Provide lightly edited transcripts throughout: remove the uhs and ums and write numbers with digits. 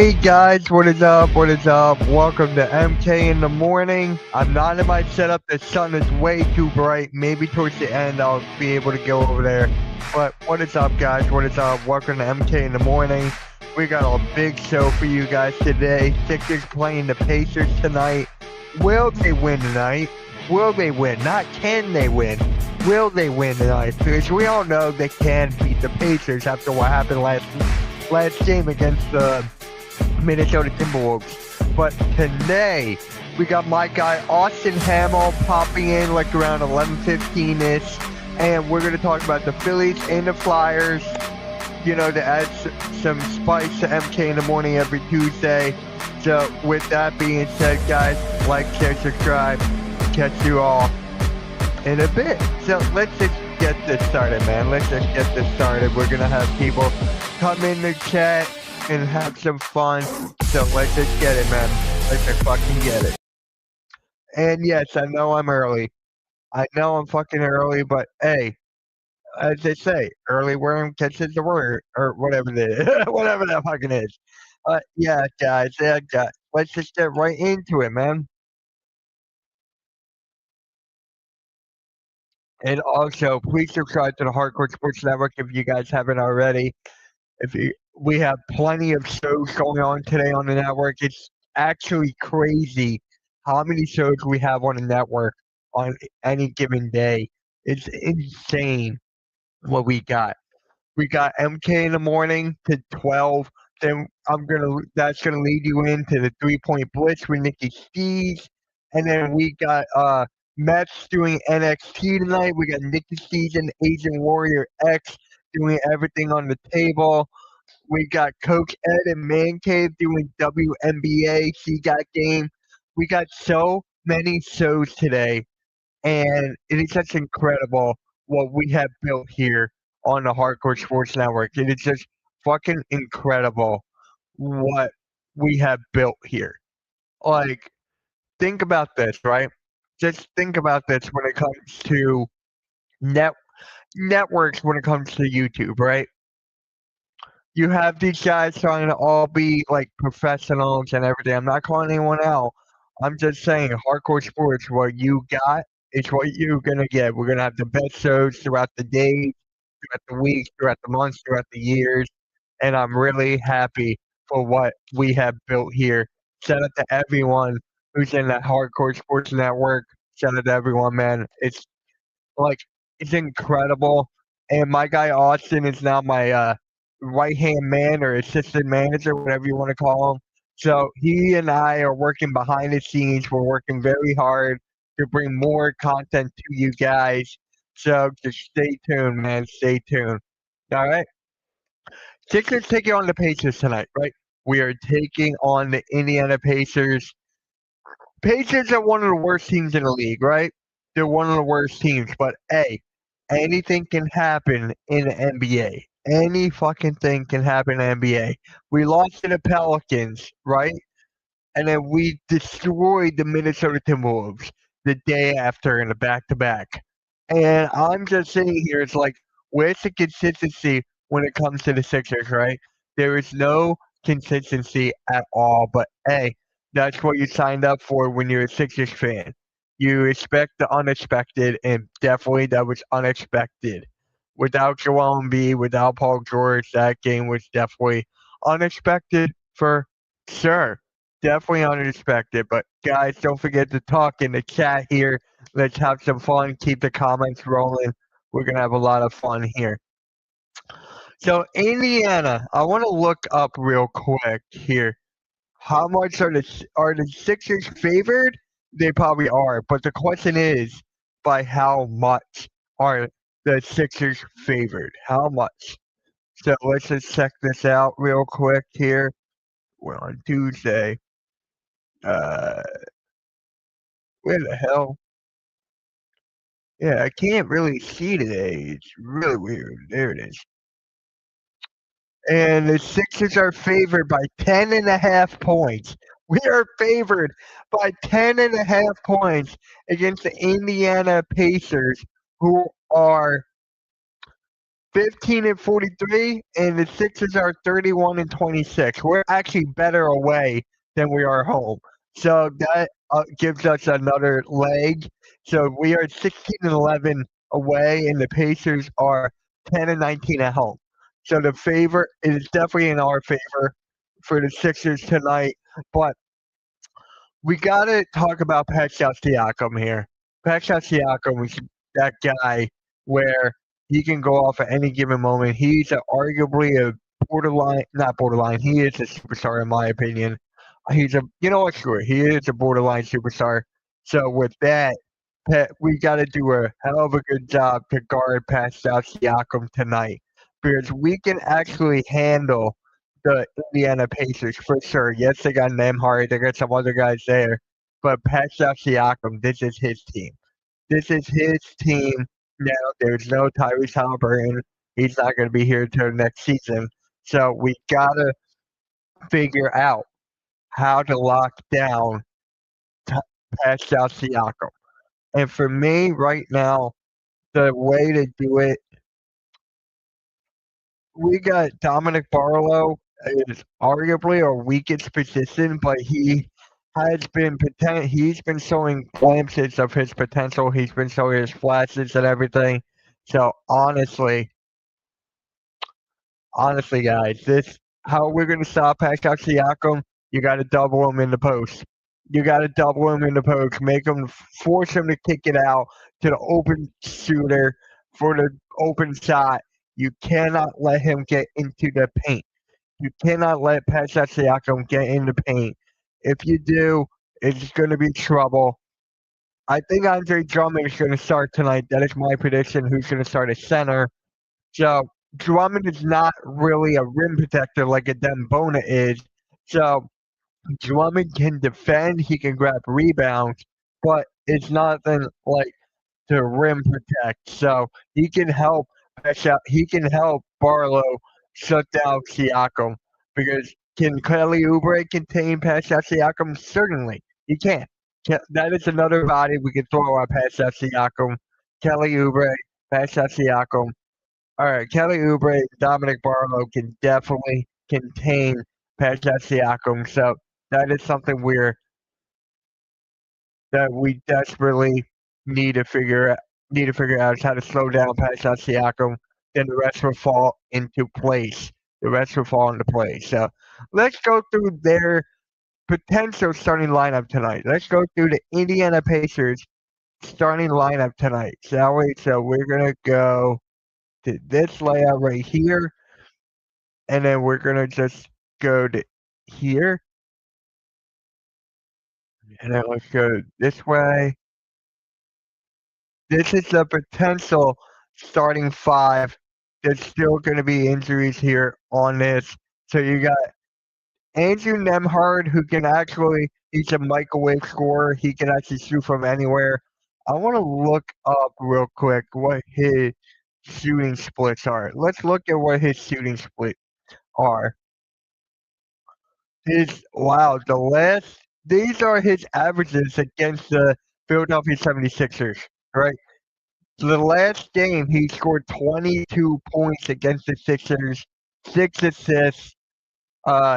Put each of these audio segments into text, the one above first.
Hey guys, what is up? What is up? Welcome to MK in the morning. I'm not in my setup. The sun is way too bright. Maybe towards the end I'll be able to go over there. But what is up, guys? What is up? Welcome to MK in the morning. We got a big show for you guys today. Sixers playing the Pacers tonight. Will they win tonight? Will they win? Not can they win. Will they win tonight? Because we all know they can beat the Pacers after what happened last game against the Minnesota Timberwolves. But today, we got my guy Austin Hamill popping in like around 11:15-ish. And we're going to talk about the Phillies and the Flyers, you know, to add some spice to MK in the morning every Tuesday. So with that being said, guys, like, share, subscribe. Catch you all in a bit. So let's just get this started, man. Let's just get this started. We're going to have people come in the chat and have some fun. So let's just get it, man. Let's just fucking get it. And yes, I know I'm early. I know I'm fucking early, but hey, as they say, early worm catches the worm, or whatever it is, whatever that fucking is. Yeah, guys, let's just get right into it, man. And also, please subscribe to the Hardcore Sports Network if you guys haven't already. We have plenty of shows going on today on the network. It's actually crazy how many shows we have on the network on any given day. It's insane what we got. We got MK in the morning to 12. Then that's gonna lead you into the 3-point blitz with Nikki Stees. And then we got Mets doing NXT tonight. We got Nikki Stees and Asian Warrior X doing everything on the table. We got Coach Ed and Man Cave doing WNBA. She got game. We got so many shows today, and it is just incredible what we have built here on the Hardcore Sports Network. It is just fucking incredible what we have built here. Like, think about this, right? Just think about this when it comes to net networks, when it comes to YouTube, right? You have these guys trying to all be like professionals and everything. I'm not calling anyone out. I'm just saying, hardcore sports, what you got is what you're gonna get. We're gonna have the best shows throughout the days, throughout the weeks, throughout the months, throughout the years, and I'm really happy for what we have built here. Shout out to everyone who's in that hardcore sports network. Shout out to everyone, man. Like it's incredible. And my guy Austin is now my right hand man or assistant manager, whatever you want to call him. So he and I are working behind the scenes. We're working very hard to bring more content to you guys. So just stay tuned, man. Stay tuned. All right. Sixers taking on the Pacers tonight, right? We are taking on the Indiana Pacers. Pacers are one of the worst teams in the league, right? They're one of the worst teams, but hey, anything can happen in the NBA. Any fucking thing can happen in the NBA. We lost to the Pelicans, right? And then we destroyed the Minnesota Timberwolves the day after in a back to back. And I'm just sitting here, it's like, where's the consistency when it comes to the Sixers, right? There is no consistency at all. But hey, that's what you signed up for when you're a Sixers fan. You expect the unexpected, and definitely that was unexpected. Without Joel Embiid, without Paul George, that game was definitely unexpected for sure. Definitely unexpected. But guys, don't forget to talk in the chat here. Let's have some fun. Keep the comments rolling. We're gonna have a lot of fun here. So Indiana, I want to look up real quick here. How much are the Sixers favored? They probably are, but the question is, by how much are the Sixers favored? How much? So let's just check this out real quick here. We're on Tuesday. Uh, where the hell? Yeah, I can't really see today. It's really weird. There it is. And the Sixers are favored by 10.5 points. We are favored by 10.5 points against the Indiana Pacers, who are 15-43, and the Sixers are 31-26. We're actually better away than we are home, so that gives us another leg. So we are 16-11 away, and the Pacers are 10-19 at home. So the favor is definitely in our favor for the Sixers tonight. But we gotta talk about Pascal Siakam here. Pascal Siakam is that guy where he can go off at any given moment. He's arguably a borderline, not borderline. He is a superstar in my opinion. He's a, you know what? Sure, he is a borderline superstar. So with that, we got to do a hell of a good job to guard Pascal Siakam tonight because we can actually handle the Indiana Pacers for sure. Yes, they got Nembhard, they got some other guys there, but Pascal Siakam, this is his team. This is his team now. There's no Tyrese Halliburton. He's not going to be here until next season. So we gotta figure out how to lock down t- Pascal Siakam. And for me, right now, the way to do it, we got Dominic Barlow is arguably our weakest position, but he's been showing glimpses of his potential. He's been showing his flashes and everything. So honestly, guys, this how we're gonna stop Pascal Siakam. You got to double him in the post. You got to double him in the post. Make him force him to kick it out to the open shooter for the open shot. You cannot let him get into the paint. You cannot let Pascal Siakam get in the paint. If you do, it's going to be trouble. I think Andre Drummond is going to start tonight. That is my prediction. Who's going to start at center? So Drummond is not really a rim protector like a Dembona is. So Drummond can defend. He can grab rebounds, but it's nothing like to rim protect. So he can help he can help Barlow shut down Siakam because can Kelly Oubre contain Pascal Siakam? Certainly he can. That is another body we can throw at Pascal Siakam. Kelly Oubre, Pascal Siakam. All right, Kelly Oubre, Dominic Barlow can definitely contain Pascal Siakam. So that is something we desperately need to figure out is how to slow down Pascal Siakam. Then the rest will fall into place. The rest will fall into place. So let's go through their potential starting lineup tonight. Let's go through the Indiana Pacers starting lineup tonight, shall we? So we're gonna go to this layout right here, and then we're gonna just go to here, and then let's go this way. This is the potential starting five. There's still going to be injuries here on this. So you got Andrew Nembhard, who can actually, he's a microwave scorer. He can actually shoot from anywhere. I want to look up real quick what his shooting splits are. Let's look at what his shooting splits are. These are his averages against the Philadelphia 76ers, right? The last game, he scored 22 points against the Sixers, 6 assists.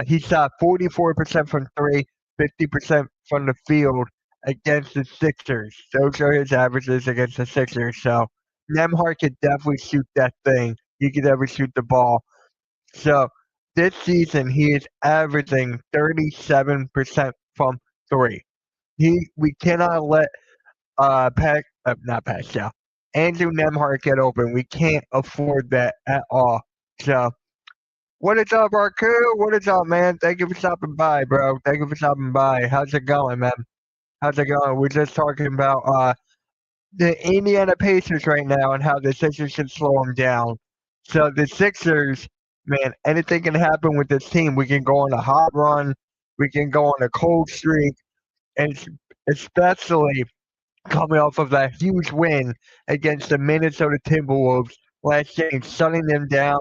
He shot 44% from three, 50% from the field against the Sixers. Those are his averages against the Sixers. So Nemhart could definitely shoot that thing. He could definitely shoot the ball. So this season, he is averaging 37% from three. We cannot let not Pascal. Andrew Nemhart get open. We can't afford that at all. So, what is up, Arku? What is up, man? Thank you for stopping by, bro. Thank you for stopping by. How's it going, man? How's it going? We're just talking about the Indiana Pacers right now and how the Sixers should slow them down. So the Sixers, man, anything can happen with this team. We can go on a hot run. We can go on a cold streak, and especially coming off of that huge win against the Minnesota Timberwolves last game, shutting them down,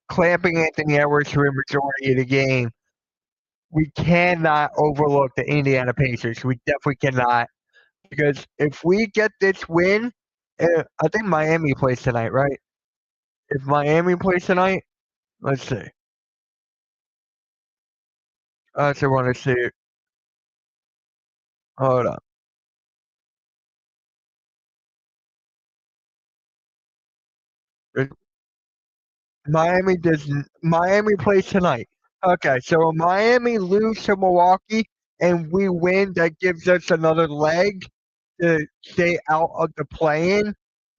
clamping Anthony Edwards for a majority of the game. We cannot overlook the Indiana Pacers. We definitely cannot. Because if we get this win, I think Miami plays tonight, right? If Miami plays tonight, let's see. I just want to see. Hold on. If Miami plays tonight. Okay, so if Miami lose to Milwaukee and we win, that gives us another leg to stay out of the play-in.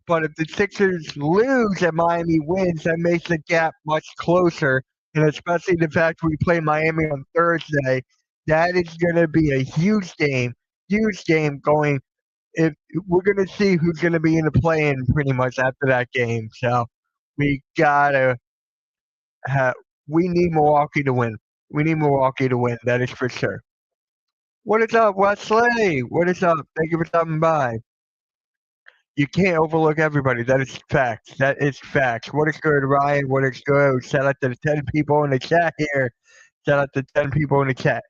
But if the Sixers lose and Miami wins, that makes the gap much closer. And especially the fact we play Miami on Thursday, that is going to be a huge game going. If we're going to see who's going to be in the play-in pretty much after that game, so we gotta have. We need Milwaukee to win. We need Milwaukee to win. That is for sure. What is up, Wesley? What is up? Thank you for stopping by. You can't overlook everybody. That is facts. That is facts. What is good, Ryan? What is good? Shout out to the 10 people in the chat here. Shout out to 10 people in the chat.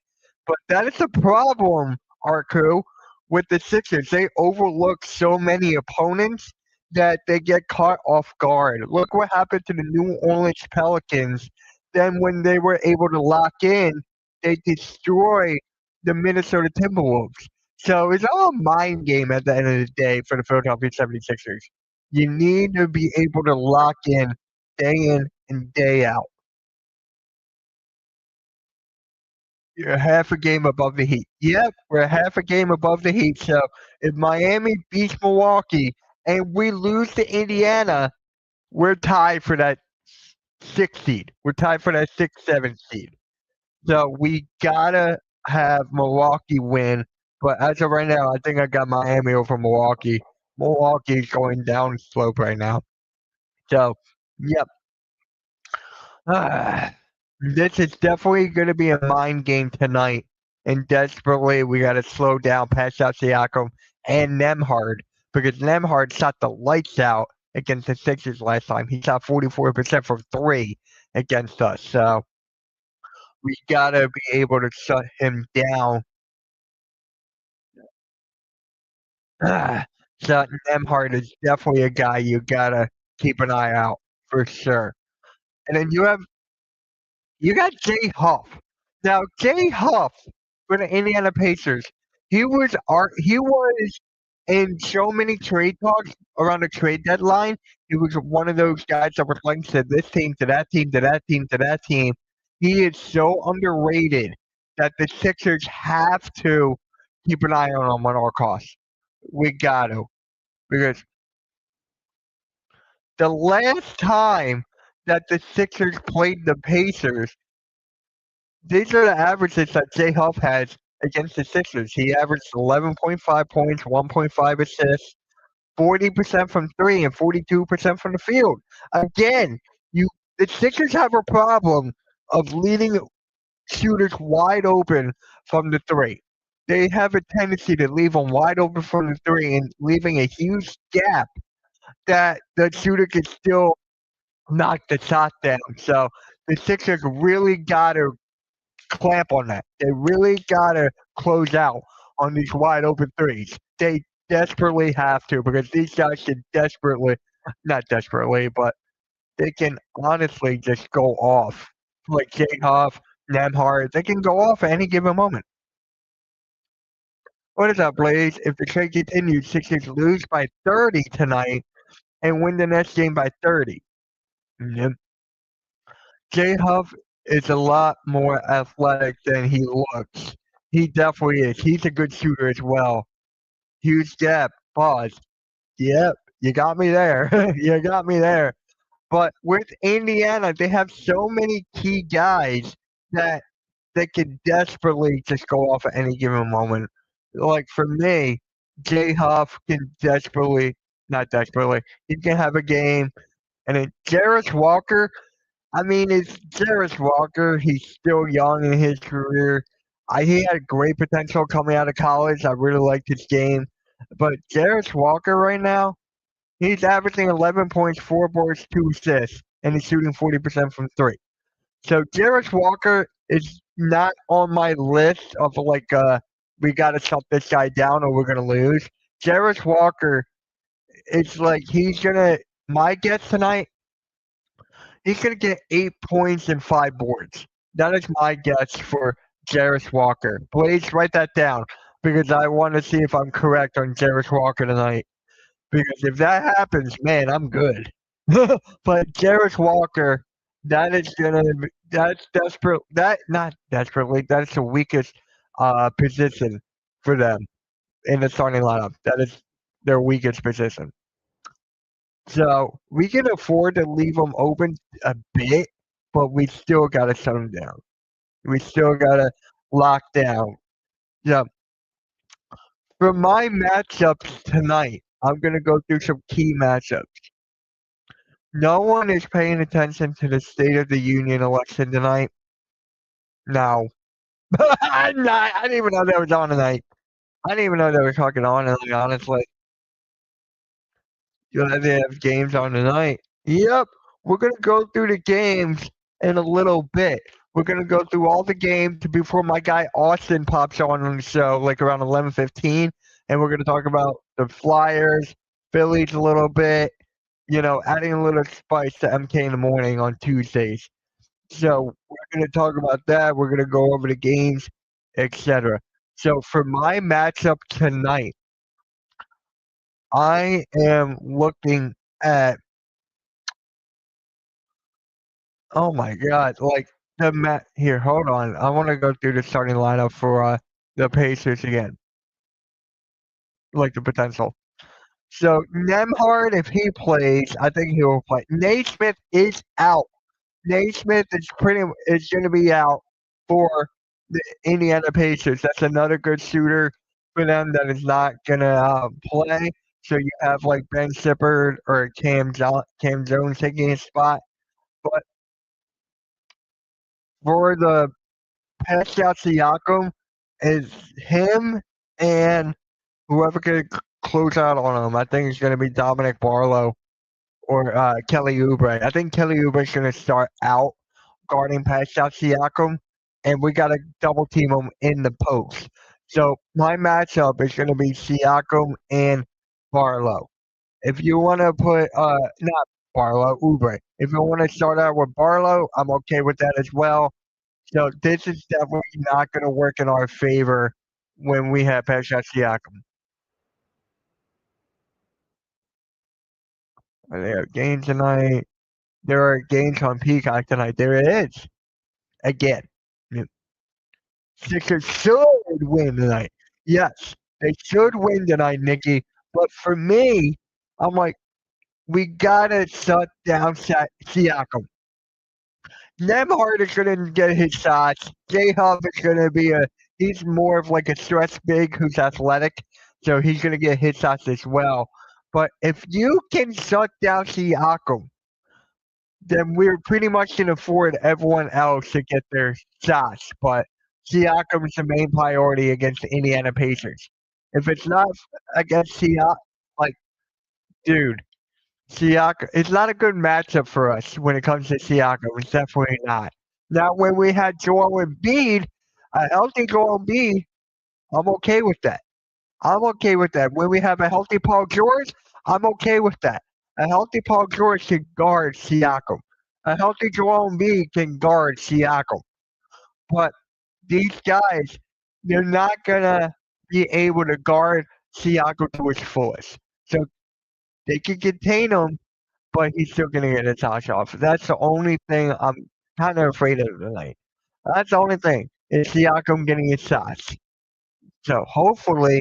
But that is the problem, Arku, with the Sixers. They overlook so many opponents that they get caught off guard. Look what happened to the New Orleans Pelicans. Then when they were able to lock in, they destroy the Minnesota Timberwolves. So it's all a mind game at the end of the day for the Philadelphia 76ers. You need to be able to lock in and day out. You're half a game above the Heat. Yep, we're half a game above the Heat. So if Miami beats Milwaukee and we lose to Indiana, we're tied for that sixth seed. We're tied for that sixth, seventh seed. So we gotta have Milwaukee win. But as of right now, I think I got Miami over Milwaukee. Milwaukee's going down slope right now. So, yep. This is definitely going to be a mind game tonight. And desperately, we got to slow down Pascal Siakam and Nemhard because Nemhard shot the lights out against the Sixers last time. He shot 44% from three against us. So we got to be able to shut him down. So Nemhard is definitely a guy you got to keep an eye out for sure. And then you got Jay Huff. Now Jay Huff for the Indiana Pacers, he was in so many trade talks around the trade deadline. He was one of those guys that was linked to this team, to that team, to that team, to that team. He is so underrated that the Sixers have to keep an eye on him at all costs. We got to because the last time that the Sixers played the Pacers, these are the averages that Jay Huff has against the Sixers. He averaged 11.5 points, 1.5 assists, 40% from three, and 42% from the field. Again, the Sixers have a problem of leaving shooters wide open from the three. They have a tendency to leave them wide open from the three and leaving a huge gap that the shooter can still knock the shot down. So the Sixers really got to clamp on that. They really gotta close out on these wide open threes. They desperately have to because these guys can desperately, not desperately, but they can honestly just go off. Like Jay Huff, Nemhard, they can go off at any given moment. What is up, Blaze? If the trade continues, Sixers lose by 30 tonight and win the next game by 30. Yep. Jay Huff is a lot more athletic than he looks. He definitely is. He's a good shooter as well. Huge gap. Pause. Yep, you got me there. You got me there. But with Indiana, they have so many key guys that they can desperately just go off at any given moment. Like for me, Jay Huff can desperately, not desperately, he can have a game. And then Jarris Walker, I mean, it's Jarris Walker. He's still young in his career. He had great potential coming out of college. I really liked his game. But Jarris Walker right now, he's averaging 11 points, 4 boards, 2 assists, and he's shooting 40% from three. So Jarris Walker is not on my list of like, we got to shut this guy down or we're going to lose. Jarris Walker, it's like he's going to, my guess tonight, He's going to get 8 points and 5 boards. That is my guess for Jarris Walker. Blaze, write that down because I want to see if I'm correct on Jarris Walker tonight. Because if that happens, man, I'm good. But Jarris Walker, that's desperate. That not desperately. That's the weakest position for them in the starting lineup. That is their weakest position. So we can afford to leave them open a bit, but we still got to shut them down. We still got to lock down. Yeah. For my matchups tonight, I'm going to go through some key matchups. No one is paying attention to the State of the Union election tonight. No. I'm not. I didn't even know that was on tonight. I didn't even know they were talking on tonight, honestly. They have games on tonight. Yep. We're going to go through the games in a little bit. We're going to go through all the games before my guy Austin pops on the show, like around 11:15. And we're going to talk about the Flyers, Phillies a little bit, adding a little spice to MK in the morning on Tuesdays. So we're going to talk about that. We're going to go over the games, etc. So for my matchup tonight, I am looking at, oh my God, like here, hold on. I want to go through the starting lineup for the Pacers again, like the potential. So Nemhard, if he plays, I think he will play. Naismith is out. Naismith is going to be out for the Indiana Pacers. That's another good shooter for them that is not going to play. So you have like Ben Sippard or Cam Jones taking his spot. But for the Pascal Siakam, is him and whoever could close out on him. I think it's going to be Dominic Barlow or Kelly Oubre. I think Kelly Oubre is going to start out guarding Pascal Siakam, and we got to double team him in the post. So my matchup is going to be Siakam and Barlow. If you want to put not Barlow, Oubre. If you want to start out with Barlow, I'm okay with that as well. So this is definitely not going to work in our favor when we have Pascal Siakam. There are games tonight. There are games on Peacock tonight. There it is. Again. Sixers should win tonight. Yes, they should win tonight, Nikki. But for me, I'm like, we gotta shut down Siakam. Nemhard is gonna get his shots. J Hub is gonna be he's more of like a stretch big who's athletic, so he's gonna get his shots as well. But if you can shut down Siakam, then we're pretty much going to afford everyone else to get their shots. But Siakam is the main priority against the Indiana Pacers. If it's not against Siakam, like, dude, Siakam, it's not a good matchup for us when it comes to Siakam. It's definitely not. Now, when we had Joel Embiid, a healthy Joel Embiid, I'm okay with that. I'm okay with that. When we have a healthy Paul George, I'm okay with that. A healthy Paul George can guard Siakam. A healthy Joel Embiid can guard Siakam. But these guys, they're not gonna be able to guard Siakam to his fullest. So they can contain him, but he's still gonna get a touch off. That's the only thing I'm kind of afraid of tonight. That's the only thing is Siakam getting his shots. So hopefully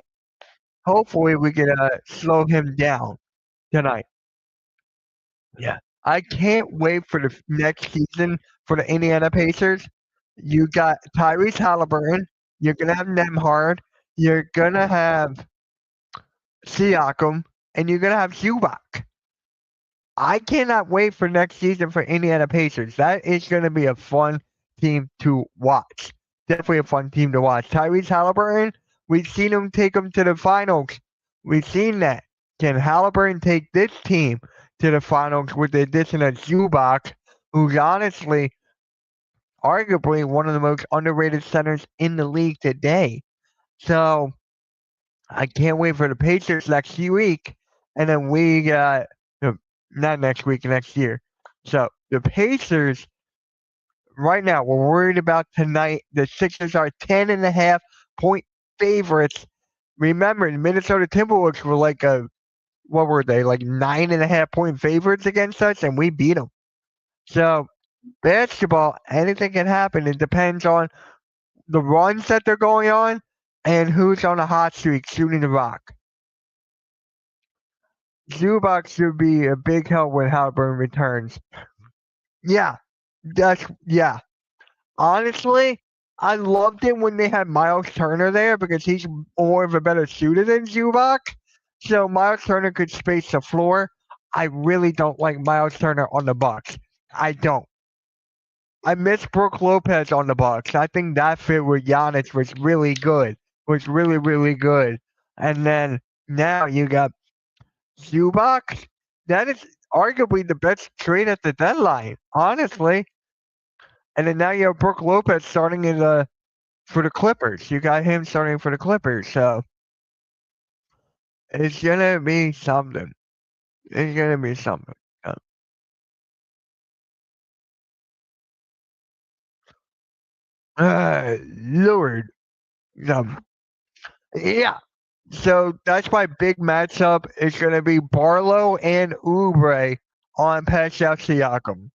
we can slow him down tonight. Yeah. I can't wait for the next season for the Indiana Pacers. You got Tyrese Halliburton. You're going to have Nemhard. You're going to have Siakam. And you're going to have Zubac. I cannot wait for next season for Indiana Pacers. That is going to be a fun team to watch. Definitely a fun team to watch. Tyrese Halliburton, we've seen him take them to the finals. We've seen that. Can Halliburton take this team to the finals with the addition of Zubac, who's honestly, arguably one of the most underrated centers in the league today? So I can't wait for the Pacers next week, and then we got not next week, next year. So The Pacers, right now, we're worried about tonight. The Sixers are 10.5 point favorites. Remember, the Minnesota Timberwolves were like what were they, like 9.5 point favorites against us, and we beat them. So, basketball, anything can happen. It depends on the runs that they're going on and who's on a hot streak shooting the rock. Zubac should be a big help when Halliburton returns. Yeah, yeah. Honestly, I loved it when they had Miles Turner there because he's more of a better shooter than Zubac. So Miles Turner could space the floor. I really don't like Miles Turner on the Bucks. I don't. I miss Brook Lopez on the Bucks. I think that fit with Giannis was really good. Was really, really good. And then now you got Zubac. That is arguably the best trade at the deadline, honestly. And then now you have Brook Lopez starting for the Clippers. You got him starting for the Clippers, so it's gonna be something. It's gonna be something. Lord. Yeah. So that's my big matchup. It's gonna be Barlow and Oubre on Pascal Siakam.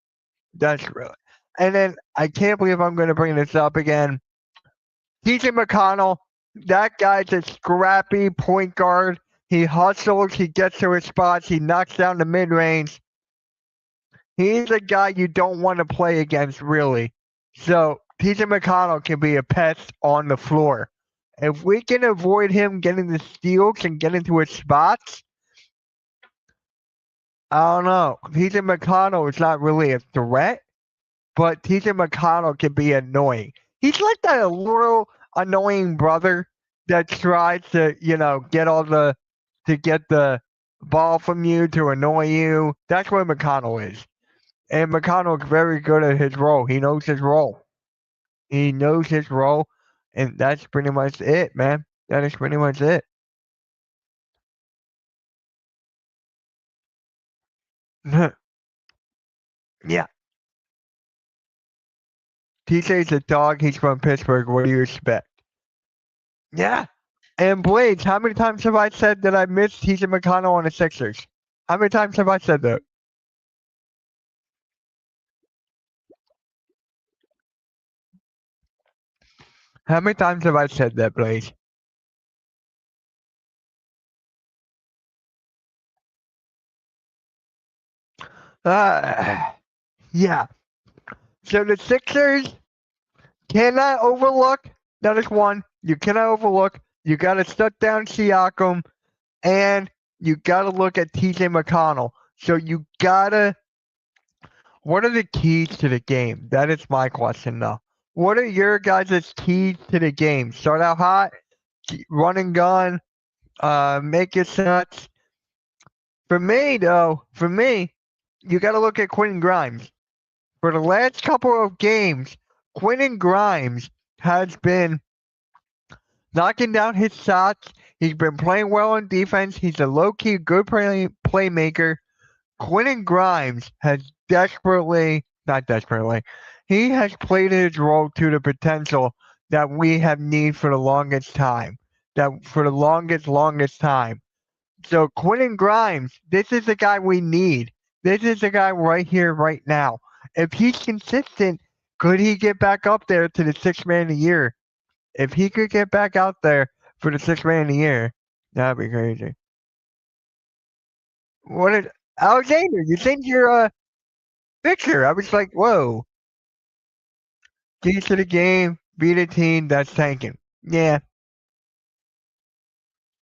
That's really. And then I can't believe I'm gonna bring this up again. TJ McConnell, that guy's a scrappy point guard. He hustles, he gets to his spots, he knocks down the mid range. He's a guy you don't want to play against, really. So TJ McConnell can be a pest on the floor. If we can avoid him getting the steals and getting to his spots, I don't know. TJ McConnell is not really a threat, but TJ McConnell can be annoying. He's like that little annoying brother that tries to, get the ball from you to annoy you. That's what McConnell is. And McConnell's very good at his role. He knows his role. He knows his role, and that's pretty much it, man. That is pretty much it. Yeah. TJ's a dog. He's from Pittsburgh. What do you expect? Yeah. And Blades, how many times have I said that I missed TJ McConnell on the Sixers? How many times have I said that? How many times have I said that, Blades? Yeah. So the Sixers cannot overlook. That is one. You cannot overlook. You got to shut down Siakam, and you got to look at TJ McConnell. So you got to. What are the keys to the game? That is my question, though. What are your guys' keys to the game? Start out hot, run and gun, make your shots. For me, you got to look at Quentin Grimes. For the last couple of games, Quentin Grimes has been knocking down his shots. He's been playing well on defense. He's a low-key good playmaker. Quentin Grimes has not desperately, he has played his role to the potential that we have need for the longest time. Longest time. So Quentin Grimes, this is the guy we need. This is the guy right here, right now. If he's consistent, could he get back up there to the 6th man of the year? If he could get back out there for the 6th man of the year, that'd be crazy. What did Alexander? You sent your picture. I was like, whoa. Keys to the game, beat a team that's tanking. Yeah.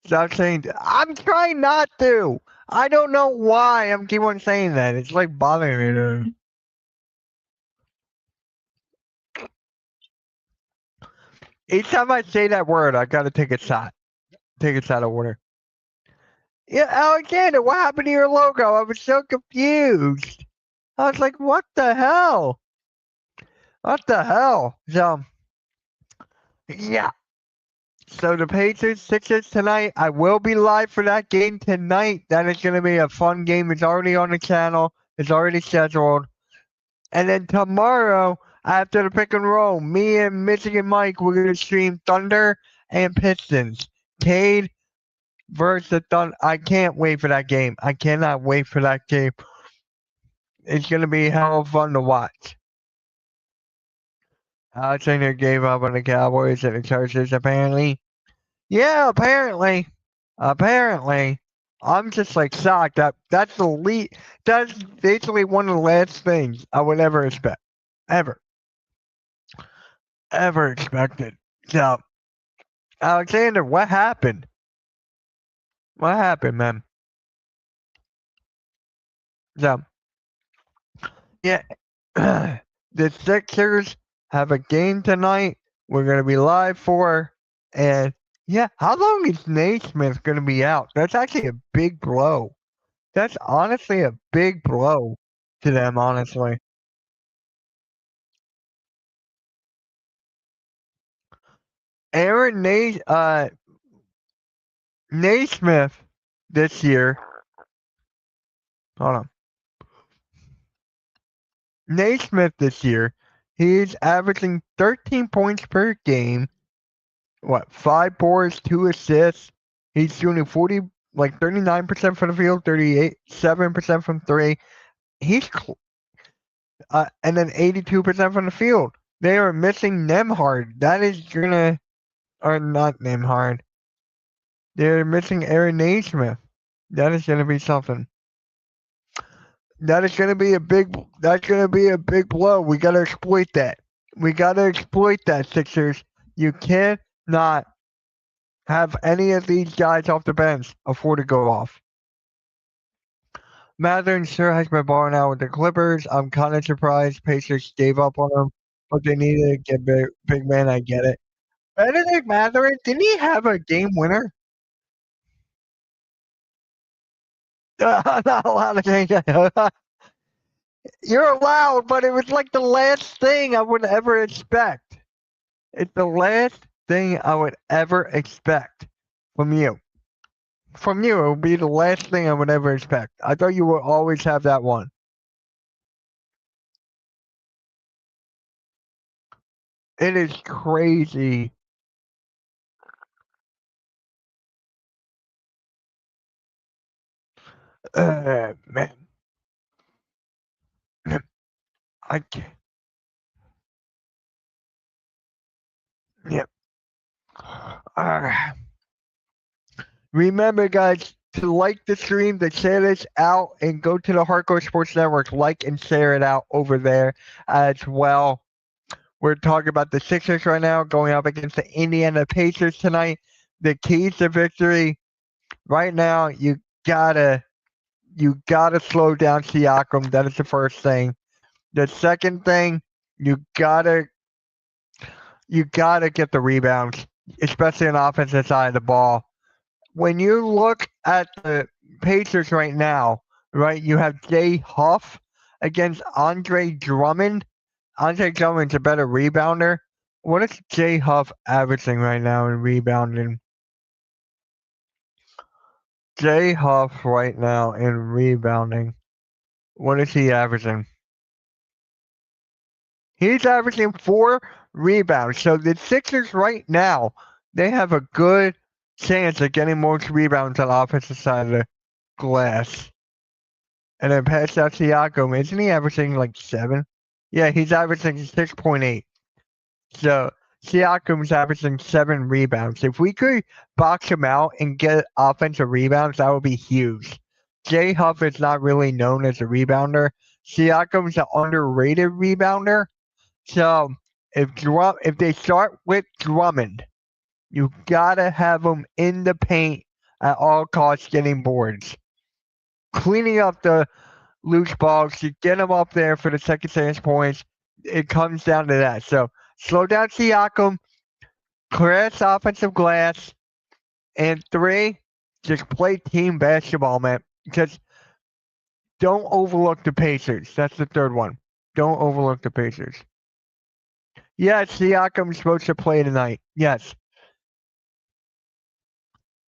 Stop saying that. I'm trying not to. I don't know why I'm keep on saying that. It's like bothering me. Each time I say that word, I gotta take a shot. Take a shot of water. Yeah, Alexander, what happened to your logo? I was so confused. I was like, what the hell? What the hell? So, yeah. So the Pacers Sixers tonight. I will be live for that game tonight. That is going to be a fun game. It's already on the channel. It's already scheduled. And then tomorrow, after the pick and roll, me and Michigan Mike, we're going to stream Thunder and Pistons. Cade versus the Thunder. I can't wait for that game. I cannot wait for that game. It's going to be hell of fun to watch. Alexander gave up on the Cowboys and the Chargers, apparently. Yeah, apparently. Apparently. I'm just like shocked. That's the least. That's basically one of the last things I would ever expect. Ever expected. So, Alexander, what happened? What happened, man? So, yeah, the Sixers have a game tonight. We're gonna be live for, and yeah, how long is Naismith gonna be out? That's actually a big blow. That's honestly a big blow to them, honestly. Aaron Naismith this year. Hold on. Naismith this year, he's averaging 13 points per game. What, 5 boards, 2 assists. He's shooting 39% from the field, 7% from 3. He's and then 82% from the field. They are missing Nembhard. That is gonna, or not Nembhard. They're missing Aaron Naismith. That is gonna be something. That's gonna be a big blow. We gotta exploit that. We gotta exploit that, Sixers. You cannot have any of these guys off the bench afford to go off. Mathurin sure has been balling out with the Clippers. I'm kind of surprised Pacers gave up on him, but they needed to get big man. I get it. Benedict Mathurin, didn't he have a game winner? Not allowed to change that. You're allowed, but it was like the last thing I would ever expect. It's the last thing I would ever expect from you. From you, it would be the last thing I would ever expect. I thought you would always have that one. It is crazy. Man. I can't. Yep. Remember, guys, to like the stream, to share this out, and go to the Hardcore Sports Network, like and share it out over there as well. We're talking about the Sixers right now, going up against the Indiana Pacers tonight. The keys to victory right now, you gotta slow down Siakam. That is the first thing. The second thing, you gotta get the rebounds, especially on the offensive side of the ball. When you look at the Pacers right now, right, you have Jay Huff against Andre Drummond. Andre Drummond's a better rebounder. What is Jay Huff averaging right now in rebounding? Jay Huff right now in rebounding. What is he averaging? He's averaging 4 rebounds. So the Sixers right now, they have a good chance of getting more rebounds on the offensive side of the glass. And then pass out Siakam. Isn't he averaging like 7? Yeah, he's averaging 6.8. So Siakam's averaging 7 rebounds. If we could box him out and get offensive rebounds, that would be huge. Jay Huff is not really known as a rebounder. Siakam's an underrated rebounder. So if they start with Drummond, you gotta have him in the paint at all costs, getting boards, cleaning up the loose balls. You get him up there for the second chance points. It comes down to that. So slow down Siakam, clear offensive glass, and 3, just play team basketball, man. Just don't overlook the Pacers. That's the third one. Don't overlook the Pacers. Yes, Siakam's supposed to play tonight. Yes.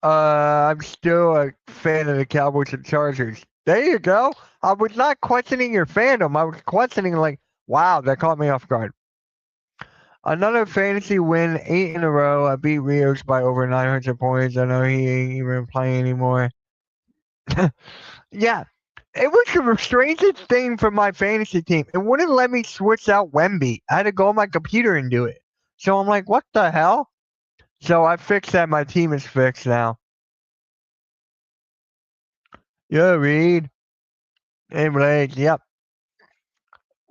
I'm still a fan of the Cowboys and Chargers. There you go. I was not questioning your fandom. I was questioning, like, Wow, that caught me off guard. Another fantasy win, 8 in a row. I beat Rios by over 900 points. I know he ain't even playing anymore. Yeah, it was the strangest thing for my fantasy team. It wouldn't let me switch out Wemby. I had to go on my computer and do it. So I'm like, what the hell? So I fixed that. My team is fixed now. Yeah, Reed. Hey, Blake. Yep.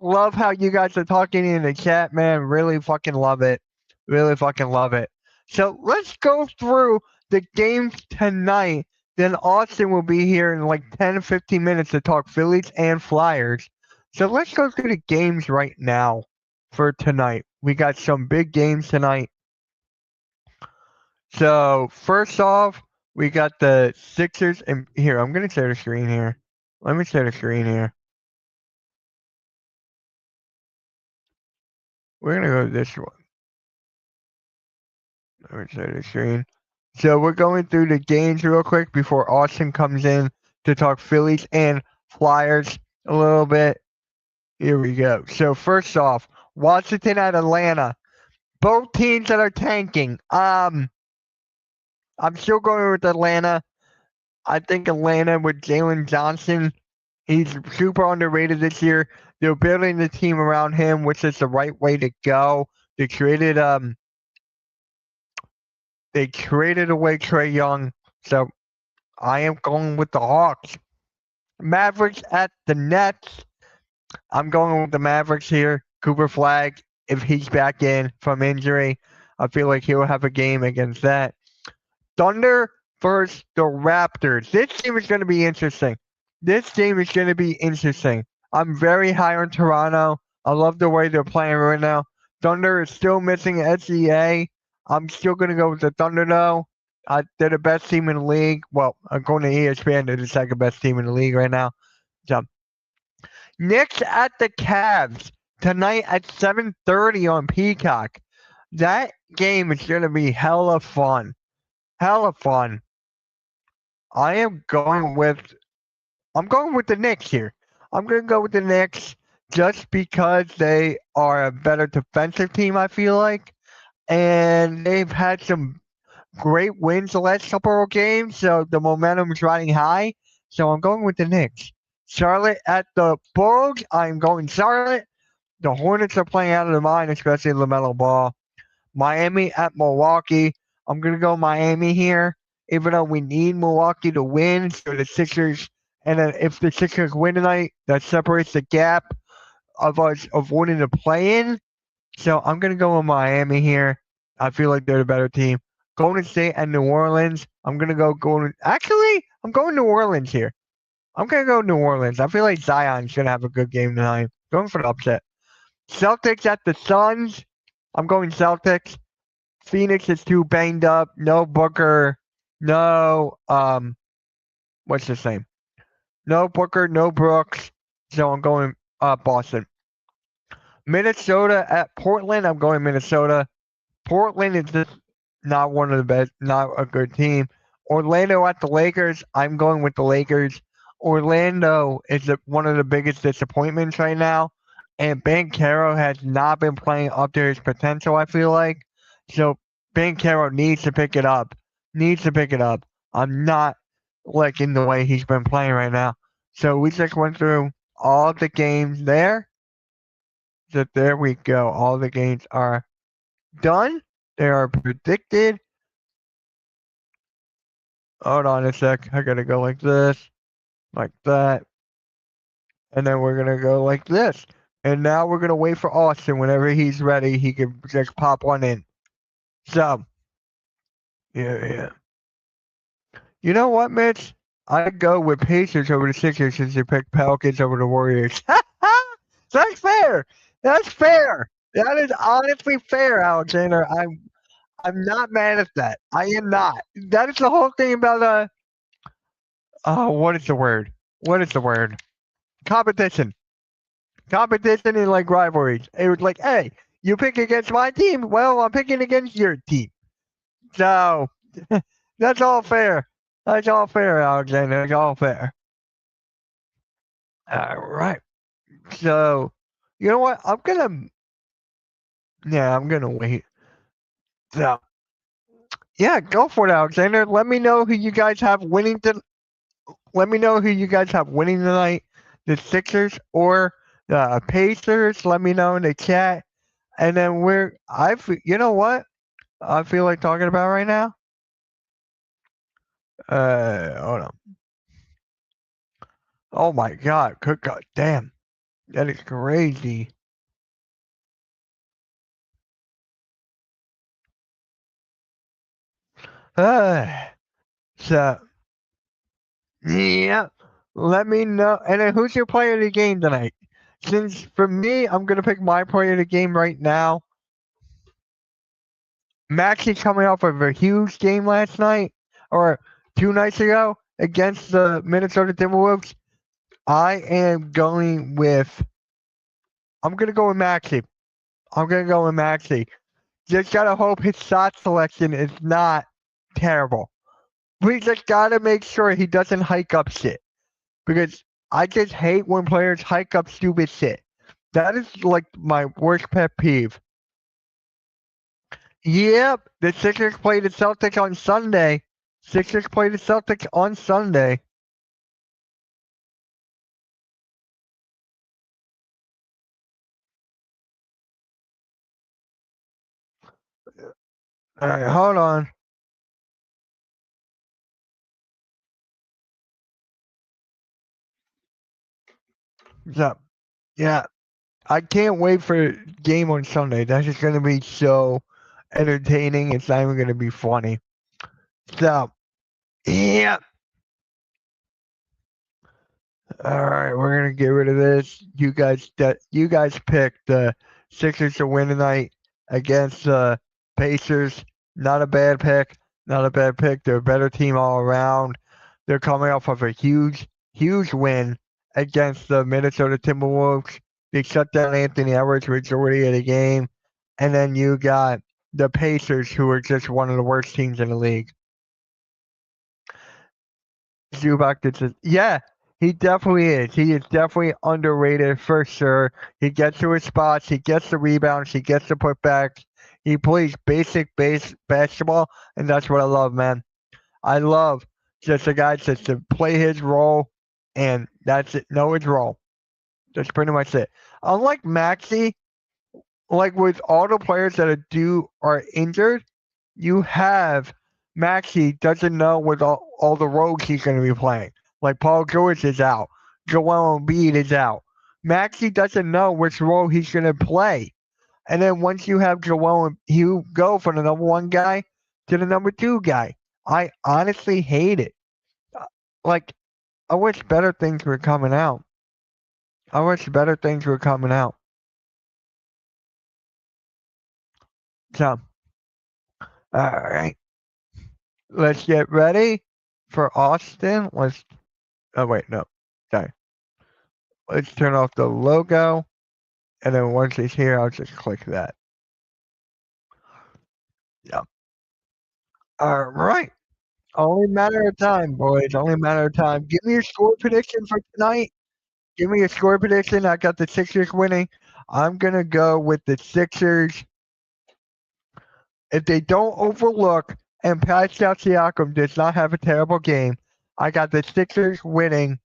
Love how you guys are talking in the chat, man. Really fucking love it. Really fucking love it. So let's go through the games tonight. Then Austin will be here in like 10 to 15 minutes to talk Phillies and Flyers. So let's go through the games right now for tonight. We got some big games tonight. So first off, we got the Sixers. And here, I'm going to share the screen here. Let me share the screen here. We're going to go to this one. Let me share the screen. So we're going through the games real quick before Austin comes in to talk Phillies and Flyers a little bit. Here we go. So first off, Washington at Atlanta. Both teams that are tanking. I'm still going with Atlanta. I think Atlanta with Jalen Johnson, he's super underrated this year. They're building the team around him, which is the right way to go. They traded away Trae Young, so I am going with the Hawks. Mavericks at the Nets. I'm going with the Mavericks here. Cooper Flag, if he's back in from injury, I feel like he'll have a game against that. Thunder versus the Raptors. This game is going to be interesting. I'm very high on Toronto. I love the way they're playing right now. Thunder is still missing SEA. I'm still going to go with the Thunder, though. They're the best team in the league. Well, according to ESPN, they're the second best team in the league right now. So, Knicks at the Cavs tonight at 7:30 on Peacock. That game is going to be hella fun. Hella fun. I'm going with the Knicks here. I'm going to go with the Knicks just because they are a better defensive team, I feel like. And they've had some great wins the last couple of games, so the momentum is riding high. So I'm going with the Knicks. Charlotte at the Bulls. I'm going Charlotte. The Hornets are playing out of their mind, especially LaMelo Ball. Miami at Milwaukee. I'm going to go Miami here, even though we need Milwaukee to win. So the Sixers, and then if the Sixers win tonight, that separates the gap of us of winning the play-in. So I'm going to go with Miami here. I feel like they're the better team. Golden State and New Orleans. I'm going to go Golden. Actually, I'm going New Orleans here. I'm going to go New Orleans. I feel like Zion's going to have a good game tonight. Going for the upset. Celtics at the Suns. I'm going Celtics. Phoenix is too banged up. No Booker. No, what's his name? No Booker, no Brooks. So I'm going Boston. Minnesota at Portland. I'm going Minnesota. Portland is just not one of the best, not a good team. Orlando at the Lakers. I'm going with the Lakers. Orlando is one of the biggest disappointments right now. And Banchero has not been playing up to his potential, I feel like. So Banchero needs to pick it up. I'm not liking the way he's been playing right now. So we just went through all the games there. So there we go. All the games are done. They are predicted. Hold on a sec. I gotta go like this, like that. And then we're gonna go like this. And now we're gonna wait for Austin. Whenever he's ready, he can just pop one in. So, yeah. You know what, Mitch? I'd go with Pacers over the Sixers since you picked Pelicans over the Warriors. That's fair. That's fair. That is honestly fair, Alexander. I'm not mad at that. I am not. That is the whole thing about what is the word? Competition. Competition and like rivalries. It was like, hey, you pick against my team? Well, I'm picking against your team. So that's all fair. That's all fair, Alexander. That's all fair. All right. So, You know what? I'm gonna wait. So, yeah, go for it, Alexander. Let me know who you guys have winning. Let me know who you guys have winning tonight. The Sixers or the Pacers. Let me know in the chat. And then you know what I feel like talking about right now? Hold on. Oh my God. Good God. Damn. That is crazy. So, yeah. Let me know. And then who's your player of the game tonight? Since for me, I'm going to pick my player of the game right now. Maxey coming off of a huge game last night or 2 nights ago against the Minnesota Timberwolves. I'm going to go with Maxey. I'm going to go with Maxey. Just got to hope his shot selection is not terrible. We just got to make sure he doesn't hike up shit. Because I just hate when players hike up stupid shit. That is like my worst pet peeve. Yep, the Sixers play the Celtics on Sunday. Sixers play the Celtics on Sunday. All right, hold on. So, yeah, I can't wait for game on Sunday. That's just gonna be so entertaining. It's not even gonna be funny. So, yeah. All right, we're gonna get rid of this. You guys picked the Sixers to win tonight against the Pacers. Not a bad pick. Not a bad pick. They're a better team all around. They're coming off of a huge win against the Minnesota Timberwolves. They shut down Anthony Edwards majority of the game, and then you got the Pacers, who are just one of the worst teams in the league. Zubac yeah, he definitely is. He is definitely underrated for sure. He gets to his spots, he gets the rebounds, he gets the putbacks. He plays basic base basketball, and that's what I love, man. I love just a guy just to play his role, and that's it. Know his role. That's pretty much it. Unlike Maxey, like with all the players that are injured, you have Maxey doesn't know what all the roles he's going to be playing. Like Paul George is out, Joel Embiid is out. Maxey doesn't know which role he's going to play. And then once you have Joel, you go from the number one guy to the number two guy. I honestly hate it. Like, I wish better things were coming out. I wish better things were coming out. So, all right. Let's get ready for Austin. Oh wait, no. Sorry. Let's turn off the logo. And then once it's here, I'll just click that. Yeah. All right. Only matter of time, boys. Only matter of time. Give me a score prediction for tonight. Give me a score prediction. I got the Sixers winning. I'm going to go with the Sixers. If they don't overlook and Pascal Siakam does not have a terrible game, I got the Sixers winning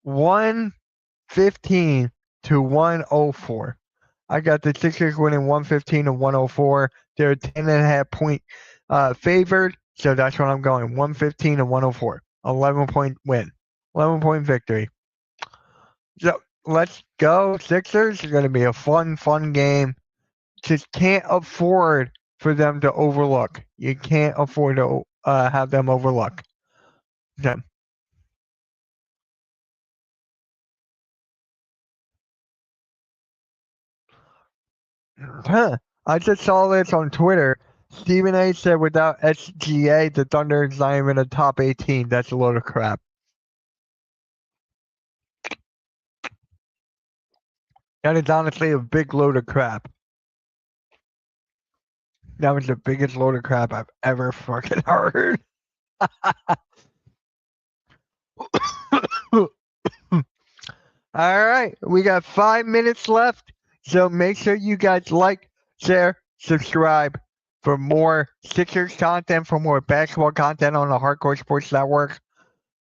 115 to 104. I got the Sixers winning 115 to 104. They're 10.5 point favored, so that's what I'm going. 115 to 104. 11-point win. 11-point victory. So let's go. Sixers. It's going to be a fun game. Just can't afford for them to overlook. You can't afford to have them overlook. Okay. Huh. I just saw this on Twitter. Stephen A said without SGA, the Thunder is not even a top 18. That's a load of crap. That is honestly a big load of crap. That was the biggest load of crap I've ever fucking heard. All right, we got 5 minutes left, so make sure you guys like, share, subscribe for more Sixers content, for more basketball content on the Hardcore Sports Network.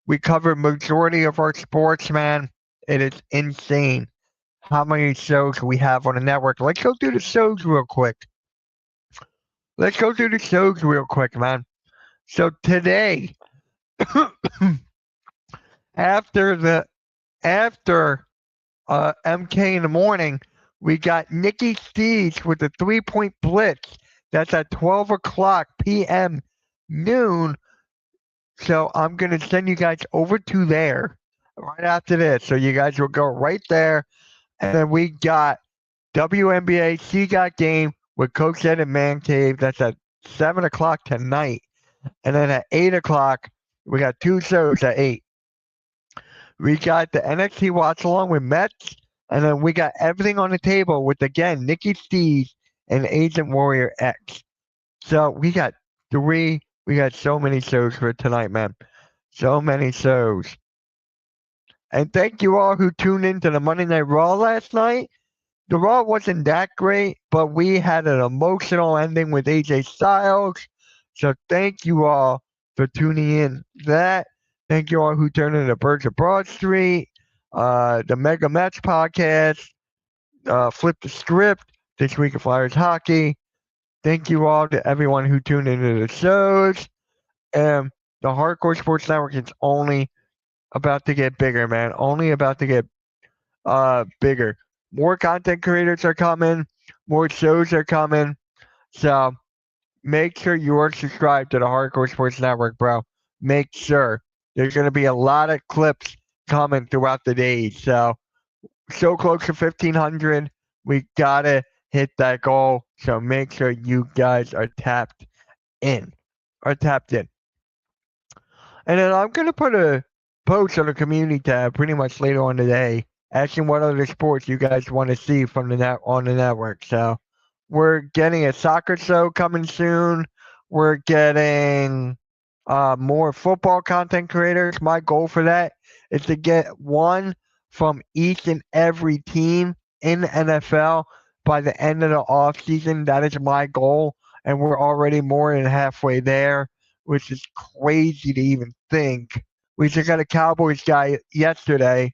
We cover majority of our sports, man. It is insane how many shows we have on the network. Let's go through the shows real quick. Man. So today, after the after MK in the morning, we got Nikki Steeds with the 3-point blitz. That's at 12 o'clock p.m. noon. So I'm going to send you guys over to there right after this. So you guys will go right there. And then we got WNBA CGOT game with Coach Ed and Man Cave. That's at 7 o'clock tonight. And then at 8 o'clock, we got two shows at 8. We got the NXT watch along with Mets. And then we got everything on the table with, again, Nikki Steves and Agent Warrior X. So we got so many shows for tonight, man. So many shows. And thank you all who tuned into the Monday Night Raw last night. The Raw wasn't that great, but we had an emotional ending with AJ Styles. So thank you all for tuning in that. Thank you all who turned into Birds of Broad Street, the Mega Match podcast, Flip the Script, This Week of Flyers Hockey. Thank you all to everyone who tuned into the shows. And the Hardcore Sports Network is only about to get bigger, man. Only about to get bigger. More content creators are coming. More shows are coming. So make sure you are subscribed to the Hardcore Sports Network, bro. Make sure. There's going to be a lot of clips coming throughout the day. So close to 1,500. We got to hit that goal. So make sure you guys are tapped in. And then I'm going to put a post on the community tab pretty much later on today asking what other sports you guys want to see from the on the network. So we're getting a soccer show coming soon. We're getting more football content creators. My goal for that is to get one from each and every team in the NFL by the end of the offseason. That is my goal, and we're already more than halfway there, which is crazy to even think. We just got a Cowboys guy yesterday.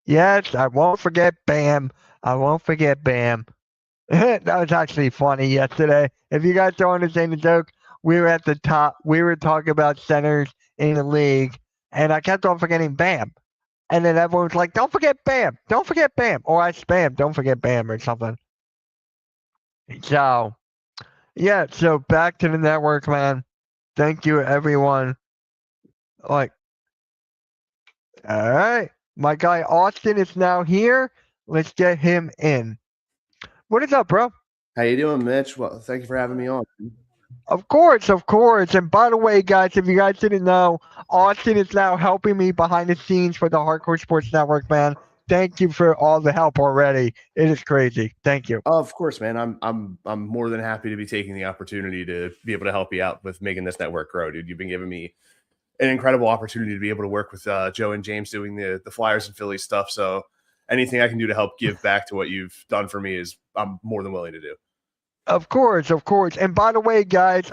Yes, I won't forget Bam. That was actually funny yesterday. If you guys don't understand the joke, we were at the top. We were talking about centers in the league, and I kept on forgetting Bam. And then everyone was like, don't forget Bam. Don't forget Bam. Or I spam, don't forget Bam or something. So, yeah, so back to the network, man. Thank you, everyone. All right. My guy Austin is now here. Let's get him in. What is up, bro? How you doing, Mitch? Well, thank you for having me on. Of course. And by the way, guys, if you guys didn't know, Austin is now helping me behind the scenes for the Hardcore Sports Network, man. Thank you for all the help already. It is crazy. Thank you. Of course, man. I'm more than happy to be taking the opportunity to be able to help you out with making this network grow, dude. You've been giving me an incredible opportunity to be able to work with Joe and James doing the Flyers and Phillies stuff. So anything I can do to help give back to what you've done for me I'm more than willing to do. Of course. And by the way, guys,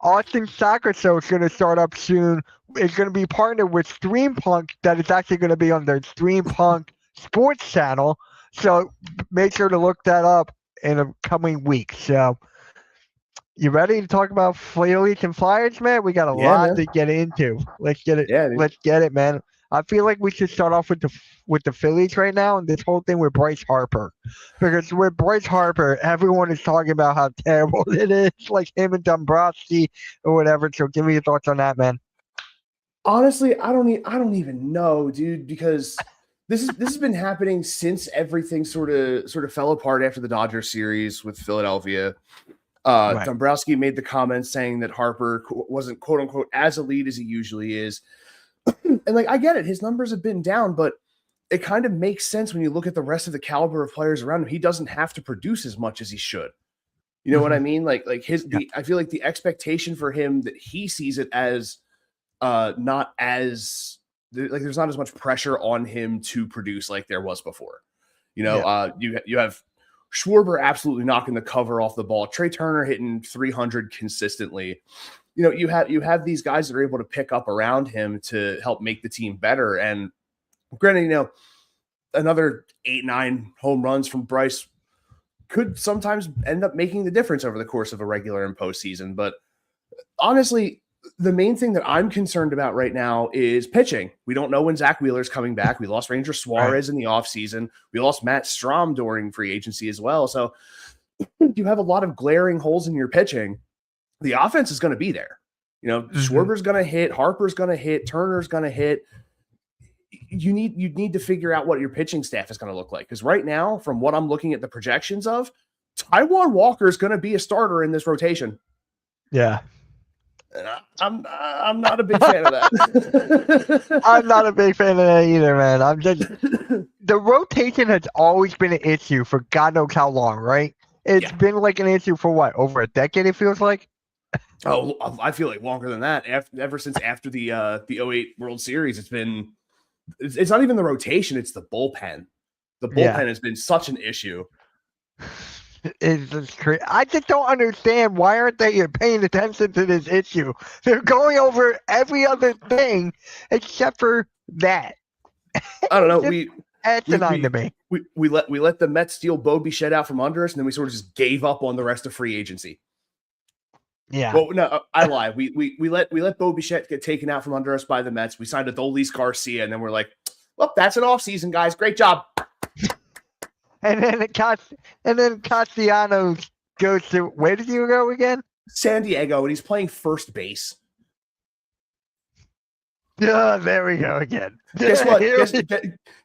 Austin Soccer Show is going to start up soon. It's going to be partnered with Streampunk. That is actually going to be on their Streampunk Sports channel. So make sure to look that up in the coming weeks. So you ready to talk about Phillies and Flyers, man? We got a lot to get into. Let's get it. Yeah, let's get it, man. I feel like we should start off with the Phillies right now, and this whole thing with Bryce Harper, because with Bryce Harper, everyone is talking about how terrible it is, like him and Dombrowski or whatever. So, give me your thoughts on that, man. Honestly, I don't even know, dude, because this has been happening since everything sort of fell apart after the Dodgers series with Philadelphia. Right. Dombrowski made the comment saying that Harper wasn't quote unquote as elite as he usually is. And like, I get it. His numbers have been down, but it kind of makes sense when you look at the rest of the caliber of players around him. He doesn't have to produce as much as he should. You know what I mean? Like I feel like the expectation for him that he sees it as not as there's not as much pressure on him to produce like there was before. You have Schwarber absolutely knocking the cover off the ball. Trey Turner hitting 300 consistently. You have these guys that are able to pick up around him to help make the team better. And granted, another 8-9 home runs from Bryce could sometimes end up making the difference over the course of a regular and postseason. But honestly, the main thing that I'm concerned about right now is pitching. We don't know when Zach Wheeler's coming back. We lost Ranger Suarez in the offseason. We lost Matt Strahm during free agency as well. So you have a lot of glaring holes in your pitching. The offense is going to be there. Schwarber's going to hit, Harper's going to hit, Turner's going to hit. You need to figure out what your pitching staff is going to look like. Because right now, from what I'm looking at the projections of, Taijuan Walker is going to be a starter in this rotation. Yeah. And I'm not a big fan of that. I'm not a big fan of that either, man. The rotation has always been an issue for God knows how long, right? It's been like an issue for what, over a decade, it feels like? Oh, I feel like longer than that. Ever since after the 08 World Series, it's not even the rotation, it's the bullpen. The bullpen has been such an issue. It's just crazy. I just don't understand, why aren't they paying attention to this issue? They're going over every other thing except for that. I don't know. Asinine to me. We let the Mets steal Bo Bichette out from under us, and then we sort of just gave up on the rest of free agency. Yeah. Well, no, I lie. We let Bo Bichette get taken out from under us by the Mets. We signed Adolis Garcia, and then we're like, well, that's an offseason, guys. Great job. And then Castellanos goes to, where did you go again? San Diego, and he's playing first base. Oh, there we go again. Guess what?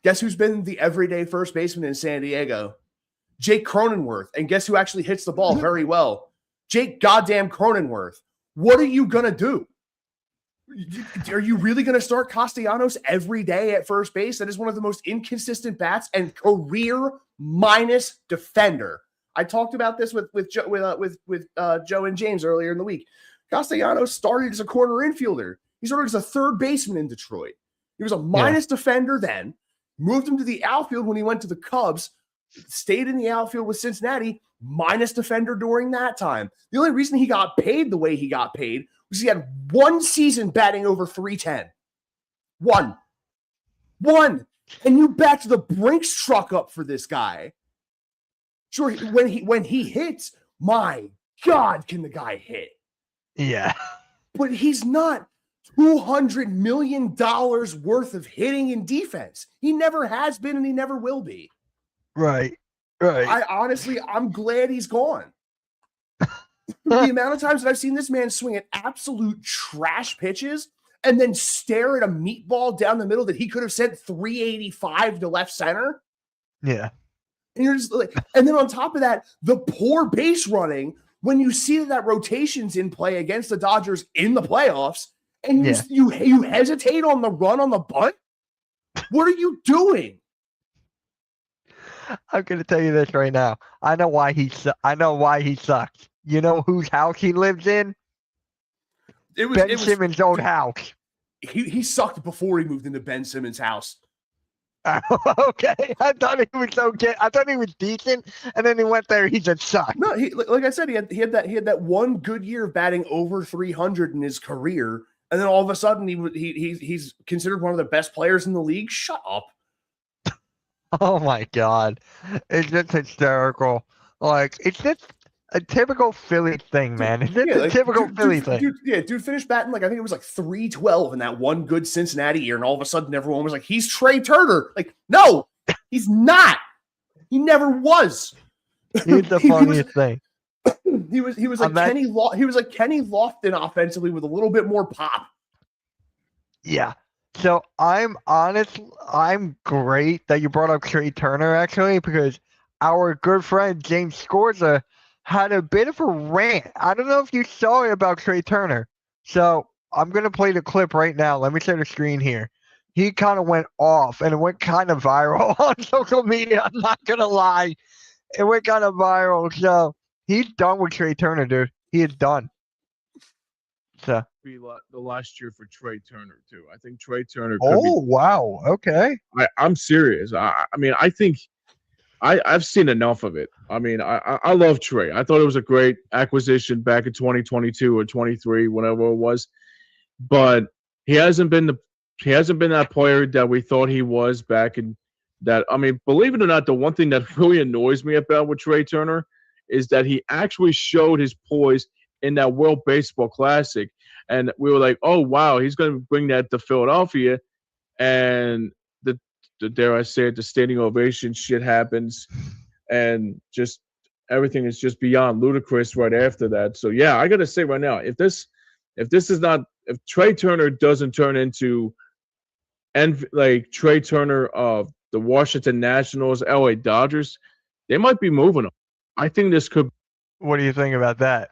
Guess who's been the everyday first baseman in San Diego? Jake Cronenworth. And guess who actually hits the ball very well? Jake goddamn Cronenworth. What are you going to do? Are you really going to start Castellanos every day at first base? That is one of the most inconsistent bats and career minus defender. I talked about this with Joe and James earlier in the week. Castellanos started as a corner infielder. He started as a third baseman in Detroit. He was a minus defender then, moved him to the outfield when he went to the Cubs, stayed in the outfield with Cincinnati, minus defender during that time. The only reason he got paid the way he got paid was he had one season batting over 310. One. And you backed the Brinks truck up for this guy. Sure, when he hits, my God, can the guy hit? Yeah. But he's not $200 million worth of hitting and defense. He never has been, and he never will be. Right. I'm glad he's gone. The amount of times that I've seen this man swing at absolute trash pitches and then stare at a meatball down the middle that he could have sent 385 to left center. Yeah. And you're just like, and then on top of that, the poor base running when you see that rotation's in play against the Dodgers in the playoffs, and you hesitate on the run on the bunt. What are you doing? I'm going to tell you this right now. I know why he sucks. You know whose house he lives in? Ben Simmons' old house. He sucked before he moved into Ben Simmons' house. Okay, I thought he was okay. I thought he was decent, and then he went there. He just sucked. No, like I said, he had that one good year of batting over 300 in his career, and then all of a sudden he's considered one of the best players in the league. Shut up. Oh my God, it's just hysterical. Like, it's just a typical Philly thing, man. It's just a typical Philly thing. Dude finished batting like, I think it was like 312 in that one good Cincinnati year, and all of a sudden everyone was like, he's Trey Turner. Like, no, he's not. He never was. He's the funniest thing. He was like Kenny Lofton offensively with a little bit more pop. Yeah. So I'm great that you brought up Trey Turner, actually, because our good friend James Scorza had a bit of a rant. I don't know if you saw it about Trey Turner. So I'm going to play the clip right now. Let me share the screen here. He kind of went off, and it went kind of viral on social media. I'm not going to lie. It went kind of viral. So he's done with Trey Turner, dude. He is done. So, be the last year for Trey Turner too. I think Trey Turner could oh wow, okay, be. I'm serious. I mean, I think I've seen enough of it. I mean, I love Trey. I thought it was a great acquisition back in 2022 or 23, whatever it was. But he hasn't been that player that we thought he was back in that. I mean, believe it or not, the one thing that really annoys me about with Trey Turner is that he actually showed his poise in that World Baseball Classic, and we were like, "Oh wow, he's going to bring that to Philadelphia," and the dare I say it, the standing ovation shit happens, and just everything is just beyond ludicrous right after that. So yeah, I got to say right now, if Trey Turner doesn't turn into like Trey Turner of the Washington Nationals, LA Dodgers, they might be moving him. I think this could. what do you think about that?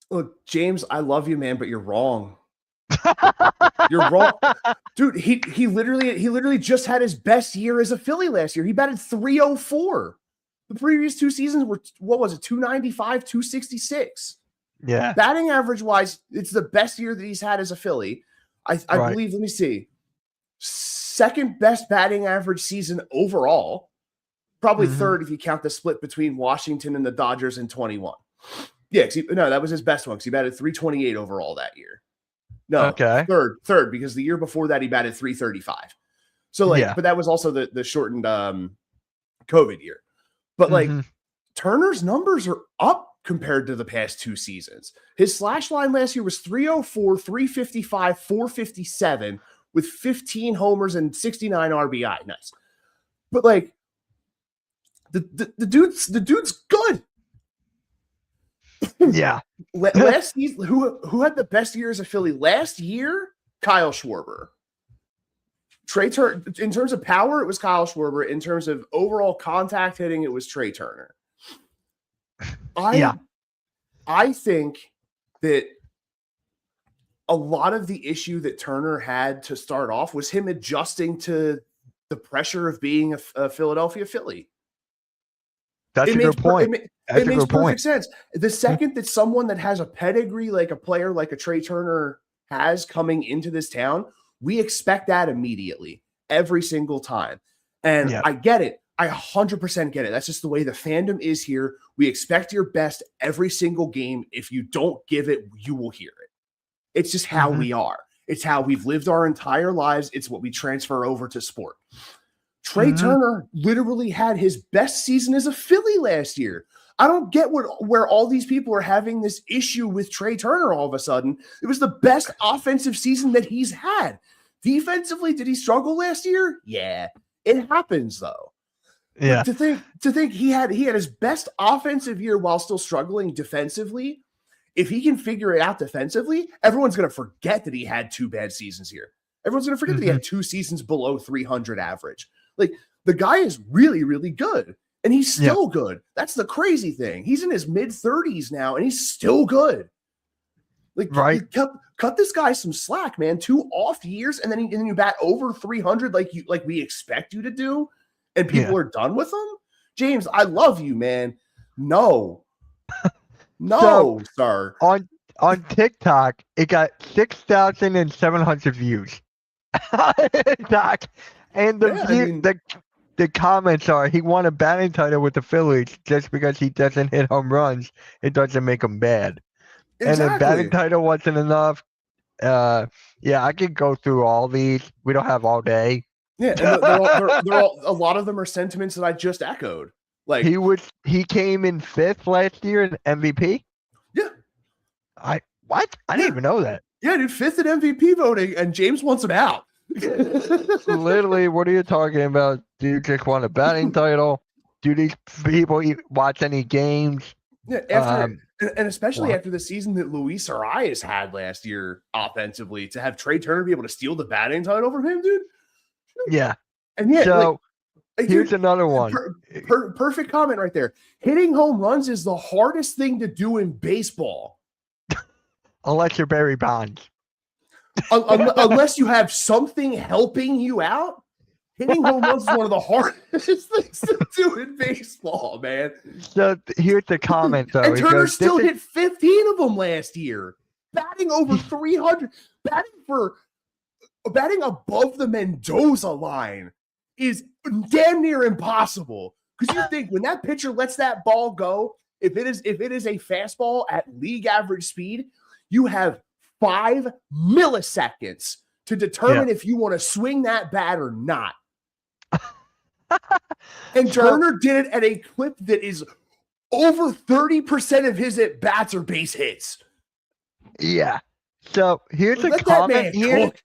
Look, James, I love you, man, but you're wrong. You're wrong, dude. He literally just had his best year as a Philly last year. He batted 304. The previous 2 seasons were, what was it, 295, 266. Yeah, Batting average wise, it's the best year that he's had as a Philly. I Right. believe. Let me see. Second best batting average season overall. Probably Mhm. third if you count the split between Washington and the Dodgers in 21. Yeah, no, that was his best one because he batted 328 overall that year. No, Okay. third, because the year before that he batted 335. So like, Yeah. but that was also the shortened COVID year. But like Mhm. Turner's numbers are up compared to the past 2 seasons. His slash line last year was 304, 355, 457 with 15 homers and 69 RBI. Nice. But like the dude's good. Yeah. Last season, who had the best year as a Philly last year? Kyle Schwarber. Trey Turner, in terms of power, it was Kyle Schwarber. In terms of overall contact hitting, it was Trey Turner. Yeah. I think that a lot of the issue that Turner had to start off was him adjusting to the pressure of being a Philadelphia Philly. That's a good point. That's It a makes good point. perfect sense. The second that someone that has a pedigree like a player like a Trey Turner has coming into this town, we expect that immediately, every single time. And Yeah. I get it. I 100% get it. That's just the way the fandom is here. We expect your best every single game. If you don't give it, you will hear it. It's just how Mhm. we are. It's how we've lived our entire lives. It's what we transfer over to sport. Trey Mhm. Turner literally had his best season as a Philly last year. I don't get where all these people are having this issue with Trey Turner all of a sudden. It was the best offensive season that he's had. Defensively, did he struggle last year? Yeah, it happens though. Yeah. To think he had his best offensive year while still struggling defensively. If he can figure it out defensively, everyone's going to forget that he had 2 bad seasons here. Everyone's going to forget that he had 2 seasons below 300 average. Like the guy is really, really good. And he's still good. That's the crazy thing. He's in his mid-30s now, and he's still good. Like, Right. cut this guy some slack, man. 2 off years, and then you bat over 300 like we expect you to do, and people are done with him. James, I love you, man. No, sir. On TikTok, it got 6,700 views. On TikTok, and the comments are he won a batting title with the Phillies just because he doesn't hit home runs. It doesn't make him bad. Exactly. And the batting title wasn't enough. Yeah, I could go through all these. We don't have all day. Yeah, and they're all a lot of them are sentiments that I just echoed. Like he came in 5th last year in MVP. Yeah. I didn't even know that. Yeah, dude, 5th in MVP voting, and James wants him out. Literally, what are you talking about? Do you just want a batting title? Do these people watch any games? Yeah, and especially after the season that Luis Arias had last year offensively, to have Trey Turner be able to steal the batting title from him, dude. Yeah. And yeah, so here's dude, another one. Perfect comment right there. Hitting home runs is the hardest thing to do in baseball. Unless you're Barry Bonds. Unless you have something helping you out, Hitting home runs is one of the hardest things to do in baseball, man. So here's the comment though. And He Turner goes, still "This is- hit 15 of them last year, batting over 300, batting above the Mendoza line is damn near impossible. Because you think when that pitcher lets that ball go, if it is a fastball at league average speed, you have 5 milliseconds to determine if you want to swing that bat or not. And Turner did it at a clip that is over 30% of his at bats are base hits. Yeah. So here's a Let that comment man here. cook.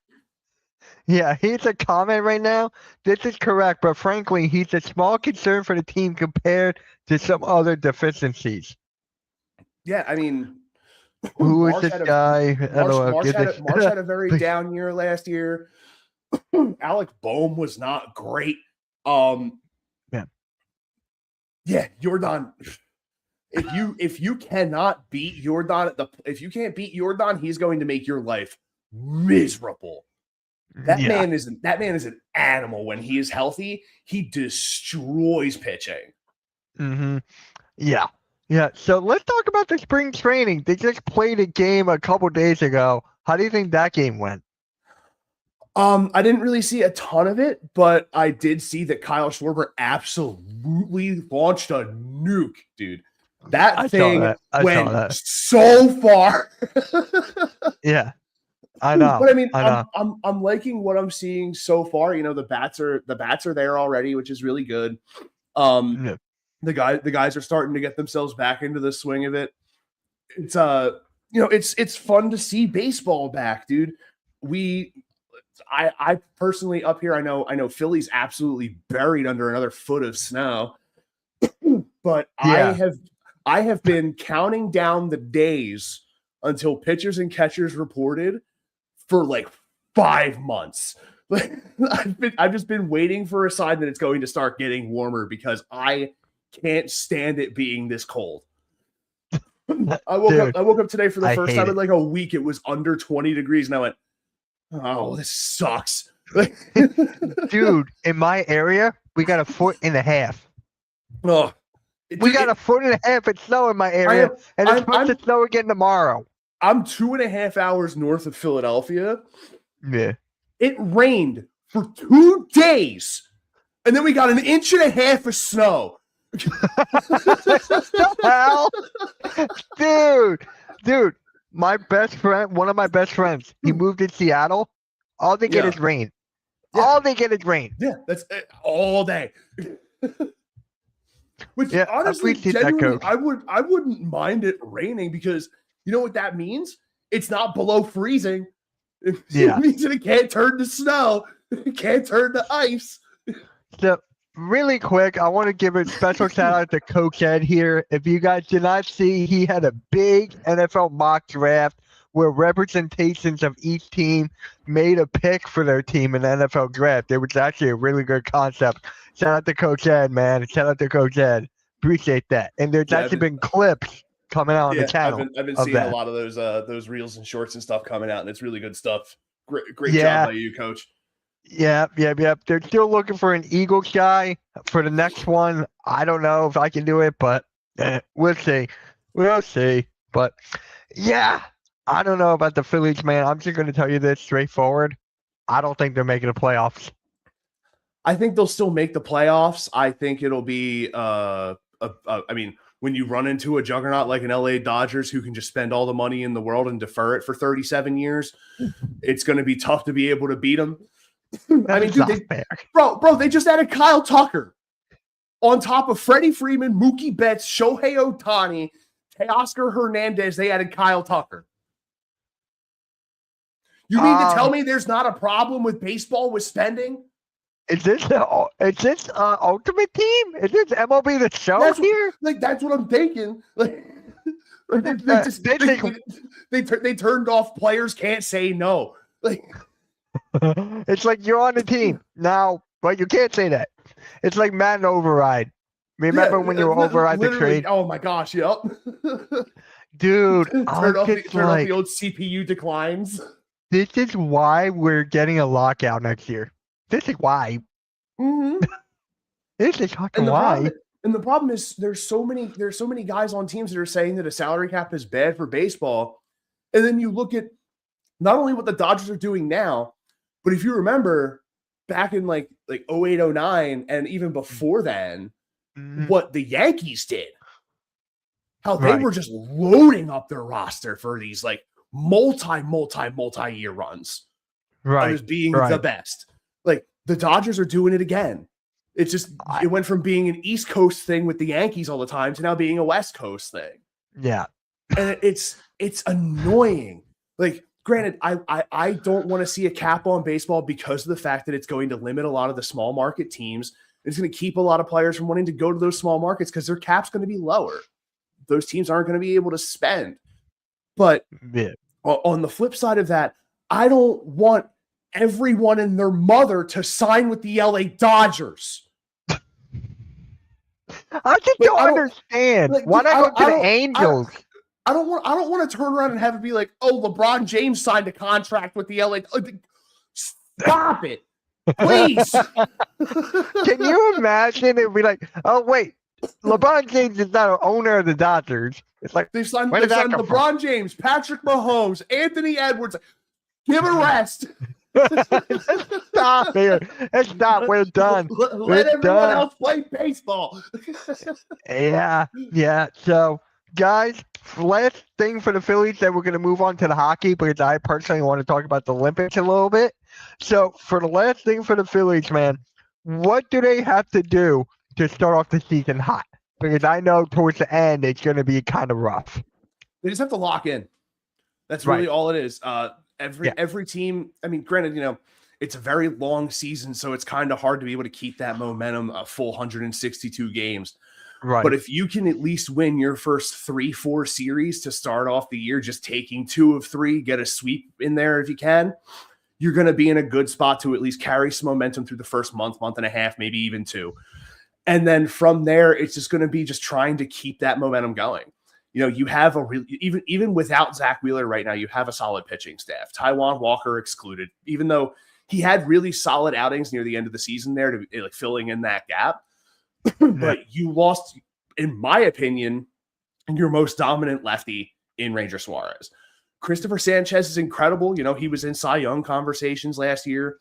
Yeah, here's a comment right now. This is correct, but frankly, he's a small concern for the team compared to some other deficiencies. Yeah, I mean, Who is Marsh this had a- guy? I don't know. Marsh Get had, this- Marsh had a very down year last year. Alec Boehm was not great. Yeah, Jordan. If you cannot beat Jordan if you can't beat Jordan, he's going to make your life miserable. That Yeah. man is an animal. When he is healthy, he destroys pitching. Mm-hmm. Yeah. Yeah. So let's talk about the spring training. They just played a game a couple days ago. How do you think that game went? I didn't really see a ton of it, but I did see that Kyle Schwarber absolutely launched a nuke, dude. That I thing saw that. went so far. Yeah. I know. But I mean, I know. I'm liking what I'm seeing so far. You know, the bats are there already, which is really good. Yeah. The guys are starting to get themselves back into the swing of it. It's it's fun to see baseball back, dude. I personally up here, I know Philly's absolutely buried under another foot of snow, but Yeah. I have been counting down the days until pitchers and catchers reported for like 5 months. I've just been waiting for a sign that it's going to start getting warmer because I can't stand it being this cold. I woke up today for the I first hate time it. in like a week. It was under 20 degrees, and I went, "Oh, this sucks." Dude, in my area, we got 1.5 feet. Oh, We got 1.5 feet of snow in my area, and it's supposed to snow again tomorrow. I'm 2.5 hours north of Philadelphia. Yeah. It rained for 2 days, and then we got 1.5 inches of snow. The hell? Dude, my best friend, one of my best friends, he moved to Seattle. All they get Yeah. is rain. Yeah. All they get is rain. Yeah, that's it, all day. Which Yeah, I honestly, appreciate that, genuinely, Coach. I wouldn't mind it raining because you know what that means? It's not below freezing. Yeah. It means that it can't turn to snow. It can't turn to ice. So, really quick, I want to give a special shout out to Coach Ed here. If you guys did not see, he had a big NFL mock draft where representations of each team made a pick for their team in the NFL draft. It was actually a really good concept. Shout out to Coach Ed, man. Shout out to Coach Ed. Appreciate that. And there's Yeah, actually been clips coming out on the I've channel. been of seeing that. a lot of those reels and shorts and stuff coming out, and it's really good stuff. Great Yeah. job by you, Coach. Yeah. They're still looking for an Eagles guy for the next one. I don't know if I can do it, but we'll see. We'll see. But yeah, I don't know about the Phillies, man. I'm just going to tell you this straightforward. I don't think they're making the playoffs. I think they'll still make the playoffs. I think it'll be I mean, when you run into a juggernaut like an LA Dodgers who can just spend all the money in the world and defer it for 37 years, it's going to be tough to be able to beat them. I mean, That's dude, not fair. bro, they just added Kyle Tucker on top of Freddie Freeman, Mookie Betts, Shohei Ohtani, Teoscar Hernandez. They added Kyle Tucker. You mean to tell me there's not a problem with baseball with spending? Is this Ultimate Team? Is this MLB The Show That's here? That's what I'm thinking. Like, they turned off players can't say no. Like, It's like you're on the team now, but you can't say that. It's like Madden Override. Remember when you were override the literally, trade, oh my gosh, yep. dude? turn off the old CPU declines. This is why we're getting a lockout next year. This is why. Mm-hmm. This is hard to And the why. problem is there's so many guys on teams that are saying that a salary cap is bad for baseball. And then you look at not only what the Dodgers are doing now, but if you remember back in like 08, 09, and even before then, what the Yankees did, how they were just loading up their roster for these like multi-year runs. Right. As being the best. Like the Dodgers are doing it again. It's just it went from being an East Coast thing with the Yankees all the time to now being a West Coast thing. Yeah. And it's annoying. Like, granted, I don't want to see a cap on baseball because of the fact that it's going to limit a lot of the small market teams. It's going to keep a lot of players from wanting to go to those small markets because their cap's going to be lower. Those teams aren't going to be able to spend. But on the flip side of that, I don't want everyone and their mother to sign with the LA Dodgers. I just don't understand. Like, why not go to the Angels? I don't want to turn around and have it be like, oh, LeBron James signed a contract with the LA. Stop it, please. Can you imagine? It'd be like, oh wait, LeBron James is not an owner of the Dodgers. It's like they've signed LeBron James, Patrick Mahomes, Anthony Edwards. Give a rest. Stop here. Let's stop. We're done. Let everyone else play baseball. Yeah. So, guys, last thing for the Phillies, then we're going to move on to the hockey because I personally want to talk about the Olympics a little bit. So, for the last thing for the Phillies, man, what do they have to do to start off the season hot? Because I know towards the end, it's going to be kind of rough. They just have to lock in. That's really all it is. Every team, I mean, granted, it's a very long season, so it's kind of hard to be able to keep that momentum a full 162 games. Right. But if you can at least win your first 3-4 series to start off the year, just taking 2 of 3, get a sweep in there if you can, you're going to be in a good spot to at least carry some momentum through the first month and a half, maybe even 2. And then from there, it's just going to be just trying to keep that momentum going. You have even without Zach Wheeler right now, you have a solid pitching staff. Taijuan Walker excluded, even though he had really solid outings near the end of the season there to like filling in that gap. But you lost, in my opinion, your most dominant lefty in Ranger Suarez. Christopher Sanchez is incredible. He was in Cy Young conversations last year.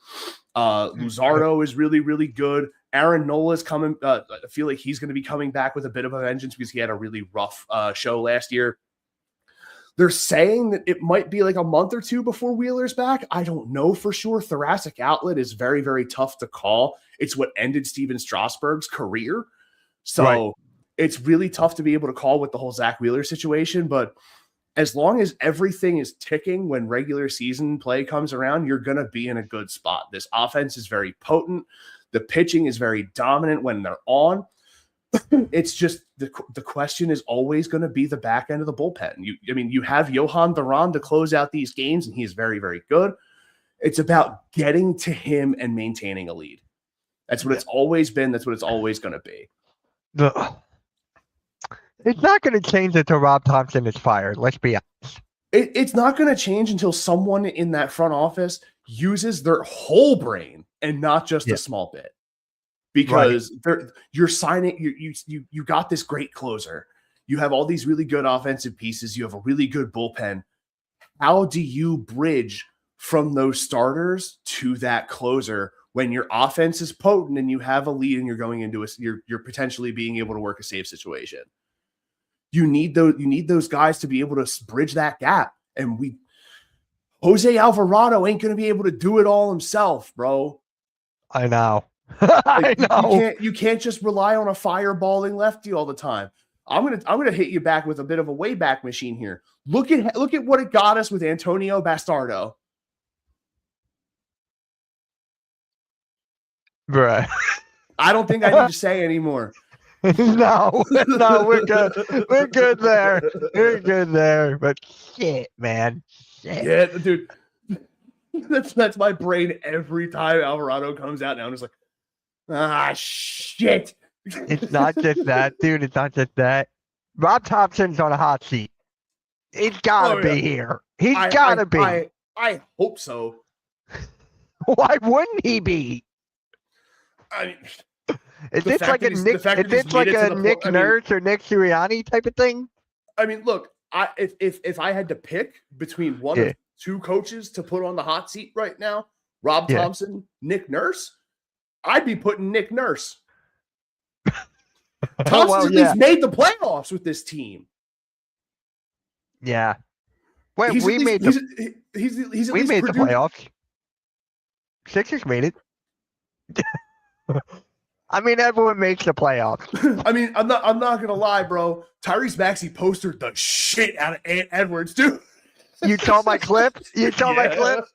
Luzardo is really, really good. Aaron Nola is coming. I feel like he's going to be coming back with a bit of a vengeance because he had a really rough show last year. They're saying that it might be like a month or 2 before Wheeler's back. I don't know for sure. Thoracic outlet is very, very tough to call. It's what ended Steven Strasburg's career. So it's really tough to be able to call with the whole Zach Wheeler situation. But as long as everything is ticking when regular season play comes around, you're going to be in a good spot. This offense is very potent. The pitching is very dominant when they're on. It's just the question is always going to be the back end of the bullpen. You have Johan Duran to close out these games, and he is very, very good. It's about getting to him and maintaining a lead. That's what it's always been. That's what it's always going to be. It's not going to change until Rob Thompson is fired. Let's be honest. It's not going to change until someone in that front office uses their whole brain and not just a small bit. Because you're signing, you got this great closer. You have all these really good offensive pieces. You have a really good bullpen. How do you bridge from those starters to that closer when your offense is potent and you have a lead and you're going into you're potentially being able to work a save situation? You need those guys to be able to bridge that gap. And Jose Alvarado ain't going to be able to do it all himself, bro. I know. I know. You can't just rely on a fireballing lefty all the time. I'm gonna hit you back with a bit of a way back machine here. Look at what it got us with Antonio Bastardo. Right. I don't think I need to say anymore. No, we're good. We're good there. We're good there. But shit, man. Shit. Yeah, dude. That's my brain every time Alvarado comes out now. I'm just like, shit. It's not just that, dude. It's not just that. Rob Thompson's on a hot seat. He's got to be here. He's got to be. I hope so. Why wouldn't he be? I mean, Is The this fact like that a he's- Nick? the fact Is that he's this like made it to a the po- Nick I mean- Nurse or Nick Sirianni type of thing? I mean, look, if I had to pick between one Yeah. of two coaches to put on the hot seat right now, Rob Yeah. Thompson, Nick Nurse, I'd be putting Nick Nurse. Oh, Thompson's well, at yeah, least made the playoffs with this team. yeah. Wait, He's we at made least, the he's at we least made the produced- playoffs. Sixers made it. I mean, everyone makes the playoffs. I mean, I'm not gonna lie, bro. Tyrese Maxey postered the shit out of Ant Edwards, dude. You saw my clip? You saw my Yeah. clip?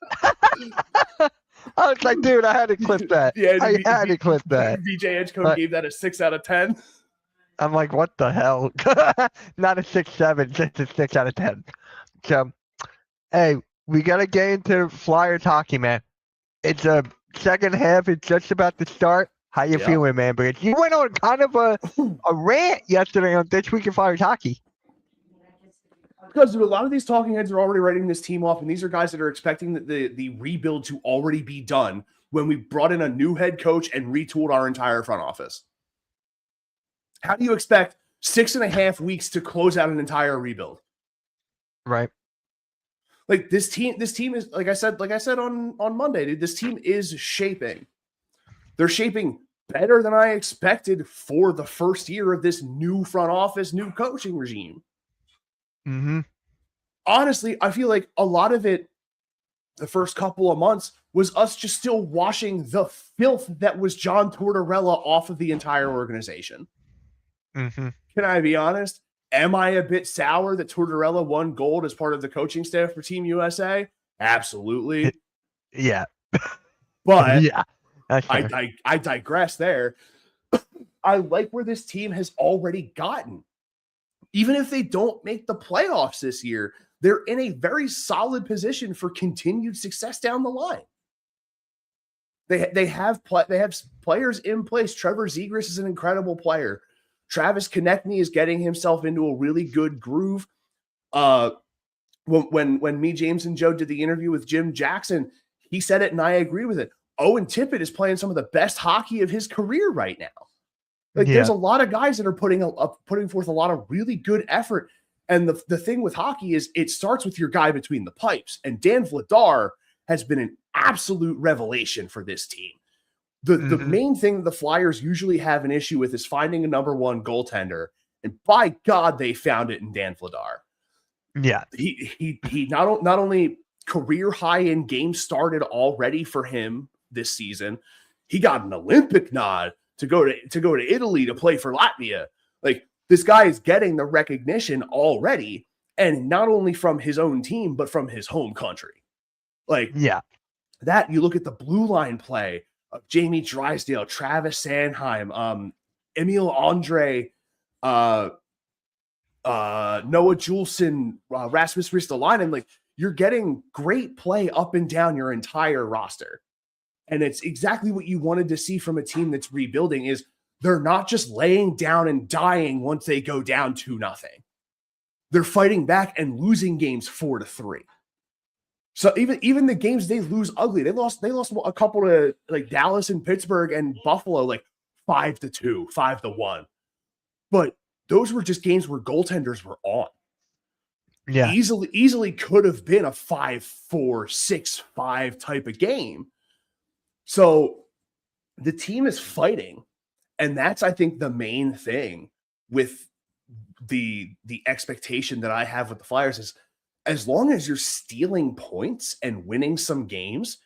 I was like, dude, I had to clip that. Yeah, I had to clip that. VJ Edgecombe But- gave that a 6 out of 10. I'm like, what the hell? Not a 6-7, just a 6 out of 10. So, hey, we gotta get into Flyers hockey, man. It's a second half. It's just about to start. How you Yeah. feeling, man? Because you went on kind of a rant yesterday on This Week in Flyers hockey. Because dude, a lot of these talking heads are already writing this team off, and these are guys that are expecting the rebuild to already be done when we brought in a new head coach and retooled our entire front office. How do you expect 6.5 weeks to close out an entire rebuild? Right. Like this team is like I said on Monday, dude. This team is shaping. They're shaping better than I expected for the first year of this new front office, new coaching regime. Mm-hmm. Honestly, I feel like a lot of it, the first couple of months, was us just still washing the filth that was John Tortorella off of the entire organization. Mm-hmm. Can I be honest? Am I a bit sour that Tortorella won gold as part of the coaching staff for Team USA? Absolutely. Yeah. But yeah. That's fair. I digress there. I like where this team has already gotten. Even if they don't make the playoffs this year, they're in a very solid position for continued success down the line. They have players in place. Trevor Zegras is an incredible player. Travis Konechny is getting himself into a really good groove. When me, James, and Joe did the interview with Jim Jackson, he said it, and I agree with it. Owen Tippett is playing some of the best hockey of his career right now. Like, Yeah. there's a lot of guys that are putting forth a lot of really good effort. And the thing with hockey is it starts with your guy between the pipes. And Dan Vladar has been an absolute revelation for this team. The Mhm. main thing the Flyers usually have an issue with is finding a number one goaltender. And by God, they found it in Dan Vladar. Yeah. He not only career high in games started already for him this season, he got an Olympic nod to go to Italy to play for Latvia. Like, this guy is getting the recognition already, and not only from his own team, but from his home country. Like, Yeah. that, you look at the blue line play of Jamie Drysdale, Travis Sanheim, Emil Andre, Noah Juleson, Rasmus Ristolainen. Like, you're getting great play up and down your entire roster. And it's exactly what you wanted to see from a team that's rebuilding is they're not just laying down and dying once they go down 2-0. They're fighting back and losing games 4-3. So even the games they lose ugly, they lost a couple to like Dallas and Pittsburgh and Buffalo, like 5-2, 5-1. But those were just games where goaltenders were on. Yeah. Easily could have been a 5-4, 6-5 type of game. So the team is fighting, and that's, I think, the main thing with the expectation that I have with the Flyers is, as long as you're stealing points and winning some games,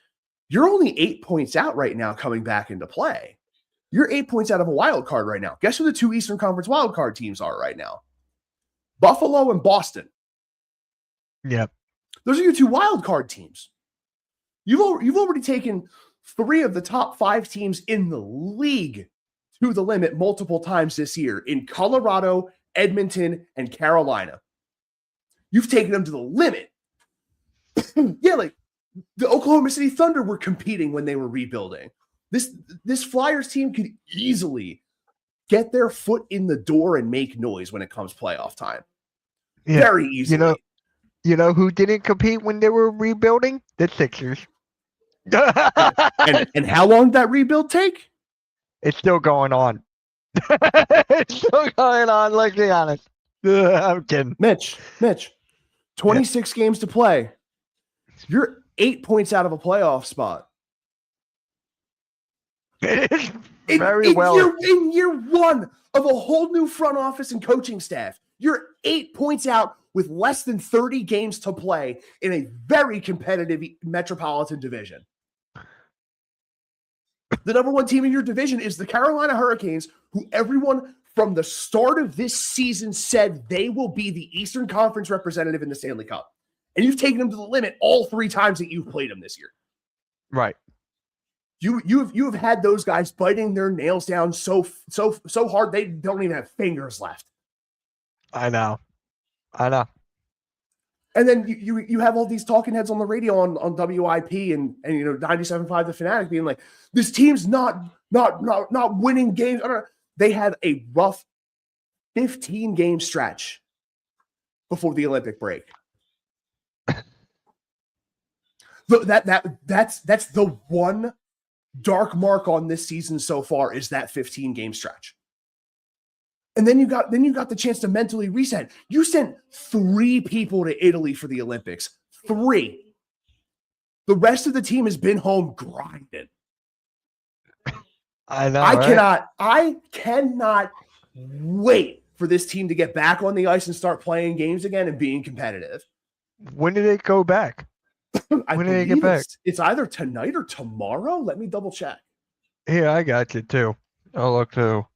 you're only 8 points out right now coming back into play. You're 8 points out of a wild card right now. Guess who the two Eastern Conference wild card teams are right now? Buffalo and Boston. Yeah. Those are your two wild card teams. You've already taken 3 of the top 5 teams in the league to the limit multiple times this year in Colorado, Edmonton, and Carolina. You've taken them to the limit. Yeah, like the Oklahoma City Thunder were competing when they were rebuilding. This Flyers team could easily get their foot in the door and make noise when it comes playoff time. Yeah. Very easily. You know who didn't compete when they were rebuilding? The Sixers. And how long did that rebuild take? It's still going on. It's still going on. Let's be honest. I'm kidding. Mitch, 26 games to play. You're 8 points out of a playoff spot. It is In, very in well. in year one of a whole new front office and coaching staff, you're 8 points out with less than 30 games to play in a very competitive Metropolitan division. The number one team in your division is the Carolina Hurricanes, who everyone from the start of this season said they will be the Eastern Conference representative in the Stanley Cup. And you've taken them to the limit all 3 times that you've played them this year. Right. You have had those guys biting their nails down so hard they don't even have fingers left. I know. And then you have all these talking heads on the radio on WIP and 97.5 The Fanatic being like, this team's not winning games. They had a rough 15-game stretch before the Olympic break. That's the one dark mark on this season so far is that 15-game stretch. And then you got the chance to mentally reset. You sent 3 people to Italy for the Olympics. 3. The rest of the team has been home grinding. I know. I cannot wait for this team to get back on the ice and start playing games again and being competitive. When did it go back? When did they get back? It's either tonight or tomorrow. Let me double check. Yeah, I got you too. I'll look too.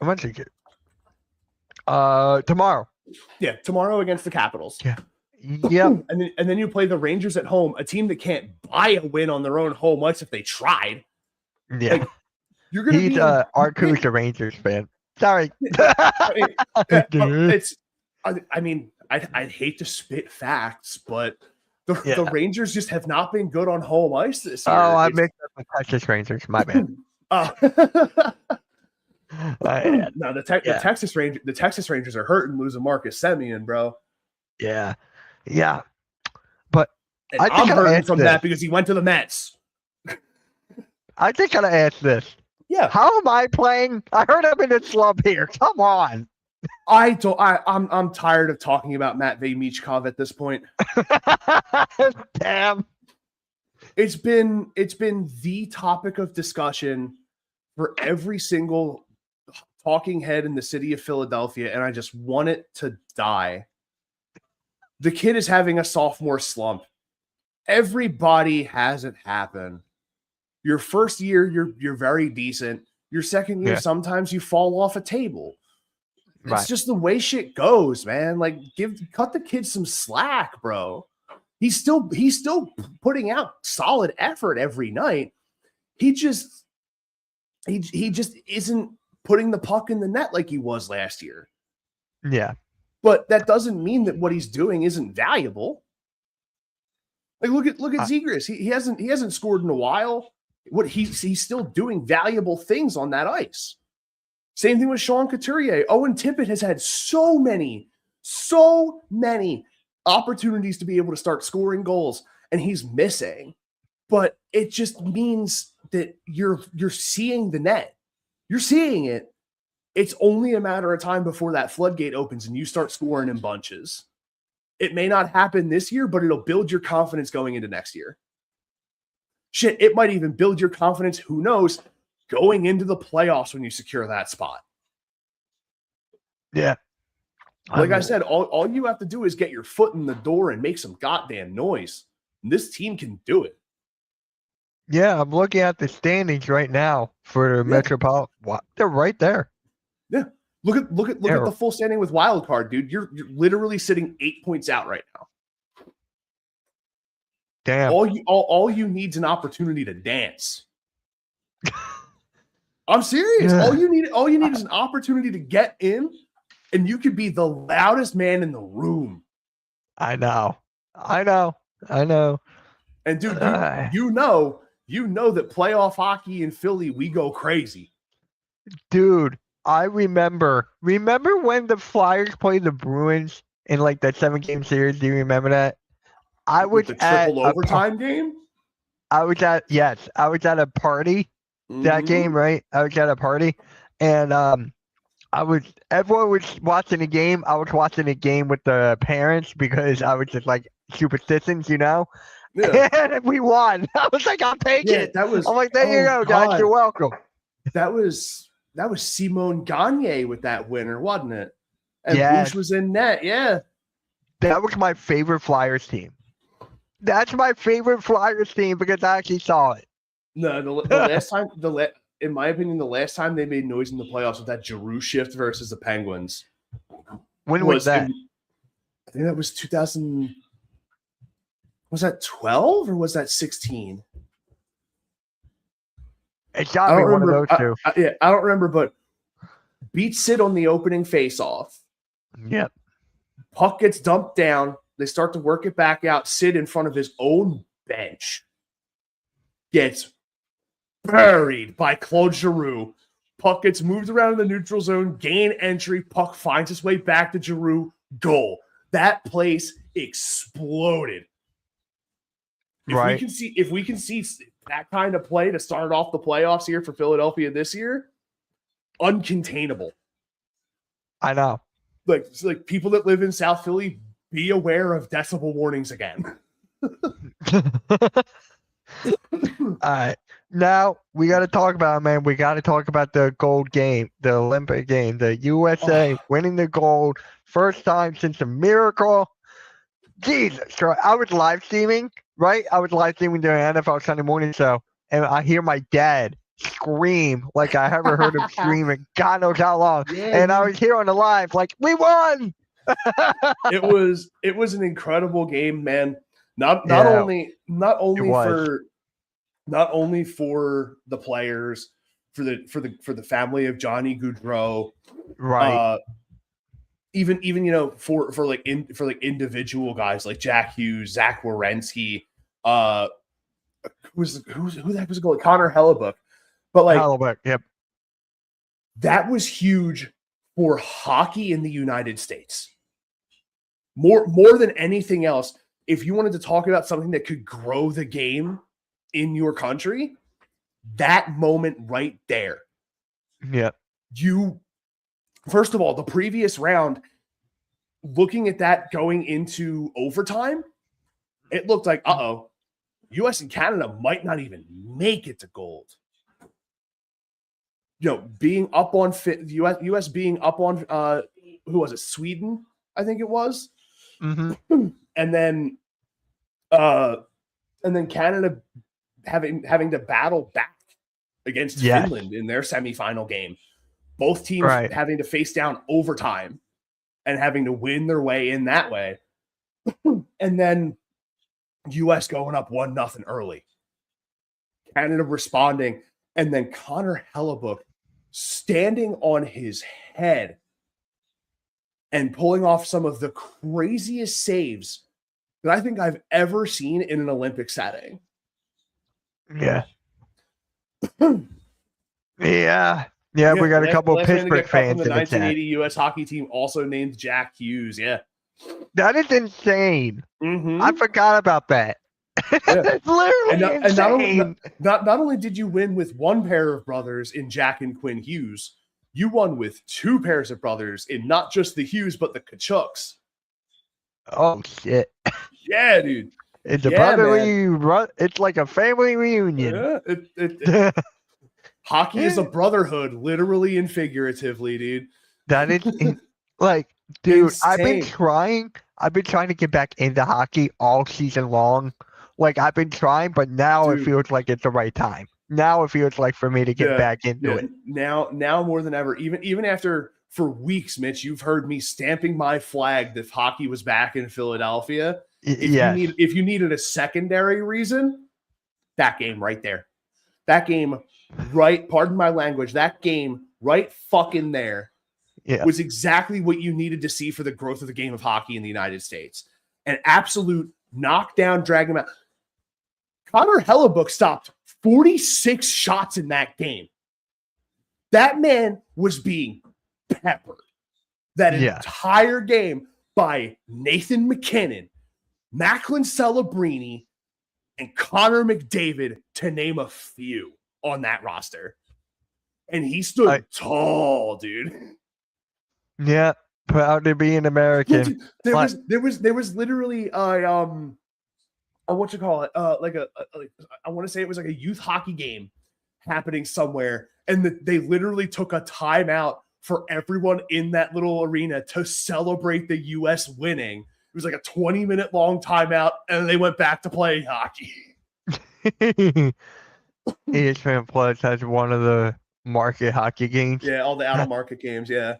I'm gonna take it. Tomorrow. Yeah, tomorrow against the Capitals. Yeah. Yep. And then you play the Rangers at home, a team that can't buy a win on their own home ice if they tried. Yeah. Like, you're gonna He's be Arcu's a Rangers fan. Sorry. I hate to spit facts, but the Rangers just have not been good on home ice this year. Oh, I mixed up the Texas Rangers. My bad. No, the Texas Rangers are hurting losing Marcus Semien, bro. Yeah. But And I think I'm I hurting asked from this. that because he went to the Mets. I think I gotta ask this. Yeah, How am I playing? I heard I'm in a slump here. Come on. I'm tired of talking about Matvei Michkov at this point. Damn. It's been the topic of discussion for every single talking head in the city of Philadelphia, and I just want it to die. The kid is having a sophomore slump. Everybody has it happen. Your first year, you're very decent. Your second year, sometimes you fall off a table. It's just the way shit goes, man. Like, cut the kid some slack, bro. He's still putting out solid effort every night. He just isn't putting the puck in the net like he was last year. Yeah. But that doesn't mean that what he's doing isn't valuable. Like, look at Zegras. He hasn't scored in a while. He's still doing valuable things on that ice. Same thing with Sean Couturier. Owen Tippett has had so many opportunities to be able to start scoring goals, and he's missing. But it just means that you're seeing the net. You're seeing it. It's only a matter of time before that floodgate opens and you start scoring in bunches. It may not happen this year, but it'll build your confidence going into next year. Shit, it might even build your confidence, who knows, going into the playoffs when you secure that spot. Yeah. Like I said, all you have to do is get your foot in the door and make some goddamn noise. And this team can do it. Yeah, I'm looking at the standings right now for the Metropolitan. What? They're right there. Yeah. Look at the full standing with wild card, dude. You're literally sitting 8 points out right now. Damn. All you need is an opportunity to dance. I'm serious. Yeah. All you need is an opportunity to get in, and you could be the loudest man in the room. I know. And dude, you know that playoff hockey in Philly, we go crazy. Dude, I remember when the Flyers played the Bruins in like that 7-game series. Do you remember that? I was The at triple overtime game. I was at a party that Mhm. game, right? I was at a party, and everyone was watching the game. I was watching the game with the parents because I was just like superstitions, you know. Yeah. And we won. I was like, I'll take Yeah, it. that was. I'm like, there you Oh go, guys. You're God, welcome. that was Simone Gagne with that winner, wasn't it? And Yes. Bush was in net. Yeah. That was my favorite Flyers team. That's my favorite Flyers team because I actually saw it. No, the last time in my opinion, the last time they made noise in the playoffs with that Giroux shift versus the Penguins When was that? I think that was 2000. Was that 12 or was that 16? It's got to be one of those two. I don't remember, but beat Sid on the opening faceoff. Yep. Puck gets dumped down. They start to work it back out. Sid in front of his own bench gets buried by Claude Giroux. Puck gets moved around in the neutral zone, gain entry. Puck finds its way back to Giroux. Goal. That place exploded. Right. If we can see that kind of play to start off the playoffs here for Philadelphia this year, uncontainable. I know. Like people that live in South Philly, be aware of decibel warnings again. All right. Now we got to talk about it, man. We got to talk about the gold game, the Olympic game, the USA winning the gold. First time since a miracle. Jesus Christ. I was live streaming, right? I was live streaming during NFL Sunday morning show, and I hear my dad scream like I haven't heard him scream in God knows how long. And I was here on the live, like, we won. It was an incredible game, man. Not only for the players, for the family of Johnny Gaudreau, Right. Even for individual guys like Jack Hughes, Zach Werenski, who the heck was it called? Connor Hellebuck. But Hellebuck, yep. That was huge for hockey in the United States. More than anything else, if you wanted to talk about something that could grow the game in your country, that moment right there. Yep. First of all, the previous round, looking at that going into overtime, it looked like, US and Canada might not even make it to gold. Being up on US being up on who was it? Sweden, I think it was. Mm-hmm. And then Canada having to battle back against Finland in their semifinal game. Both teams having to face down overtime and having to win their way in that way. And then US going up 1-0 early. Canada responding. And then Connor Hellebuck standing on his head and pulling off some of the craziest saves that I think I've ever seen in an Olympic setting. Yeah. Yeah, we got a couple of Pittsburgh fans from in the the chat. 1980 U.S. hockey team also named Jack Hughes. Yeah. That is insane. Mm-hmm. I forgot about that. That's literally insane. Not only did you win with one pair of brothers in Jack and Quinn Hughes, you won with two pairs of brothers in not just the Hughes, but the Kachucks. Oh, shit. Yeah, dude. It's a brotherly, it's like a family reunion. Yeah, hockey is a brotherhood, literally and figuratively, dude. That is like, dude, Insane. I've been trying to get back into hockey all season long. Like, I've been trying, but now it feels like it's the right time. Now it feels like for me to get back into it. Now more than ever, even after for weeks, Mitch, you've heard me stamping my flag that hockey was back in Philadelphia. If you needed a secondary reason, that game right there. That game right, pardon my language, that game right fucking there was exactly what you needed to see for the growth of the game of hockey in the United States. An absolute knockdown, drag him out. Connor Hellebuck stopped 46 shots in that game. That man was being peppered that entire game by Nathan McKinnon, Macklin Celebrini, and Connor McDavid, to name a few. on that roster. And he stood tall, dude. Yeah, proud to be an Yeah, American. dude, there was literally what you call it? Like I want to say it was like a youth hockey game happening somewhere, and they literally took a timeout for everyone in that little arena to celebrate the U.S. winning. It was like a 20-minute long timeout, and they went back to playing hockey. ESPN Plus has one of the market hockey games. Yeah, all the out of market games. Yeah.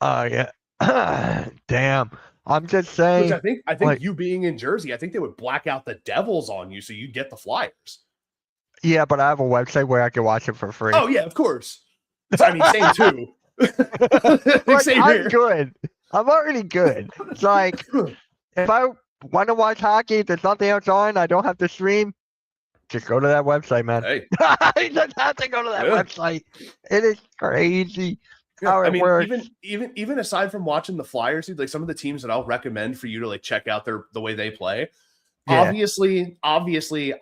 Oh yeah. Damn. I'm just Which saying. I think like- you being in Jersey, I think they would black out the Devils on you so you get the Flyers. Yeah, but I have a website where I can watch it for free. Oh yeah, of course. I mean, same too. Like, Same I'm here. good. I'm already good. It's like if I want to watch hockey, if there's nothing else on, I don't have to stream. Just go to that website, man. Hey, You just have to go to that Yeah. website. It is crazy. yeah, How I it mean, works. even aside from watching the Flyers, dude, like some of the teams that I'll recommend for you to like check out the way they play. Yeah. Obviously, the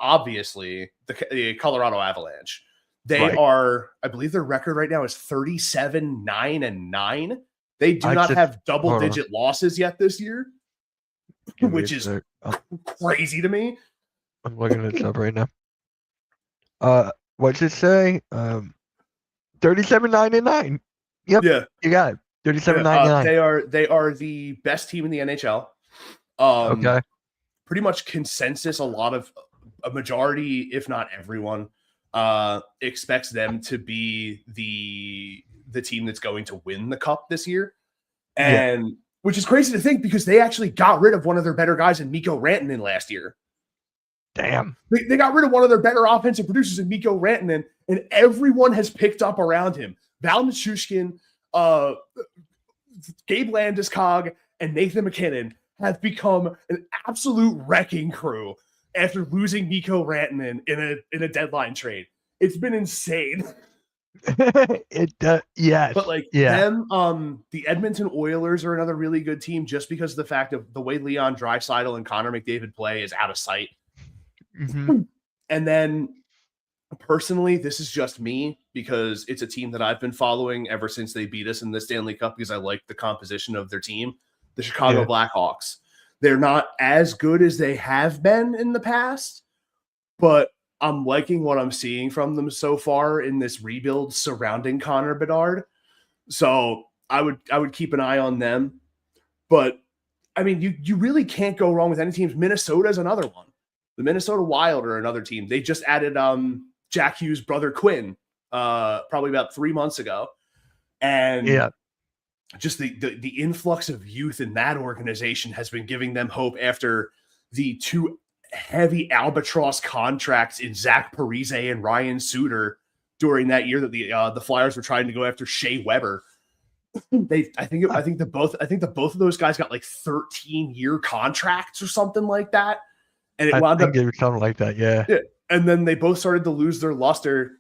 Colorado Avalanche. They Right. are, I believe their record right now is 37-9-9. They do I not just- have hold double-digit losses yet this year, Give me which a is sec. crazy to me. I'm looking this up right now. What's it say? 37.99. Yep. Yeah, You got it. 37.99. they are the best team in the NHL. Okay. Pretty much consensus. A majority, if not everyone, expects them to be the team that's going to win the cup this year, and which is crazy to think because they actually got rid of one of their better guys in Mikko Rantanen last year. Damn. They got rid of one of their better offensive producers in Mikko Rantanen, and everyone has picked up around him. Val Nichushkin, Gabe Landeskog, and Nathan McKinnon have become an absolute wrecking crew after losing Mikko Rantanen in a deadline trade. It's been insane. It does. Yes. But like them, the Edmonton Oilers are another really good team just because of the fact of the way Leon Draisaitl and Connor McDavid play is out of sight. Mhm. And then personally, this is just me because it's a team that I've been following ever since they beat us in the Stanley Cup because I like the composition of their team. The Chicago Yeah. Blackhawks. They're not as good as they have been in the past, but I'm liking what I'm seeing from them so far in this rebuild surrounding Connor Bedard. So I would keep an eye on them. But I mean, you really can't go wrong with any teams. Minnesota's another one. The Minnesota Wild are another team. They just added Jack Hughes' brother Quinn probably about 3 months ago. And Yeah. just the influx of youth in that organization has been giving them hope after the two heavy albatross contracts in Zach Parise and Ryan Suter during that year that the Flyers were trying to go after Shea Weber. I think both of those guys got like 13-year contracts or something like that, and it I wound up. think it was something like that. Yeah. And then they both started to lose their luster.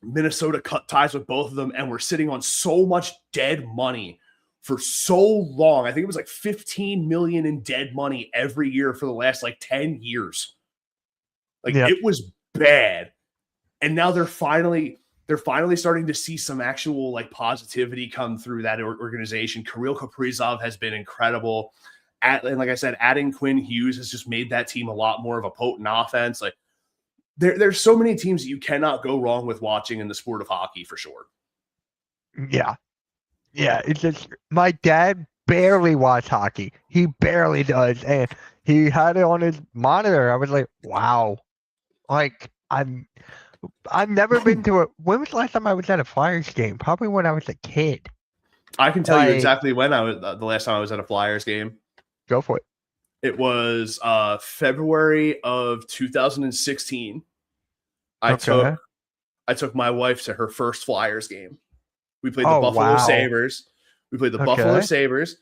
Minnesota cut ties with both of them, and we're sitting on so much dead money for so long. I think it was like $15 million in dead money every year for the last like 10 years. Like Yep. it was bad. And now they're finally starting to see some actual like positivity come through that organization. Kirill Kaprizov has been incredible. And like I said, adding Quinn Hughes has just made that team a lot more of a potent offense. Like there's so many teams that you cannot go wrong with watching in the sport of hockey for sure. Yeah. Yeah. It's just my dad barely watched hockey. He barely does. And he had it on his monitor. I was like, wow. Like I've never been to when was the last time I was at a Flyers game? Probably when I was a kid. I can tell you Like- exactly when I was the last time I was at a Flyers game. Go for it. It was February of 2016. I took my wife to her first Flyers game. We played the Oh, Buffalo wow. Sabres. We played the Buffalo Okay. Sabres.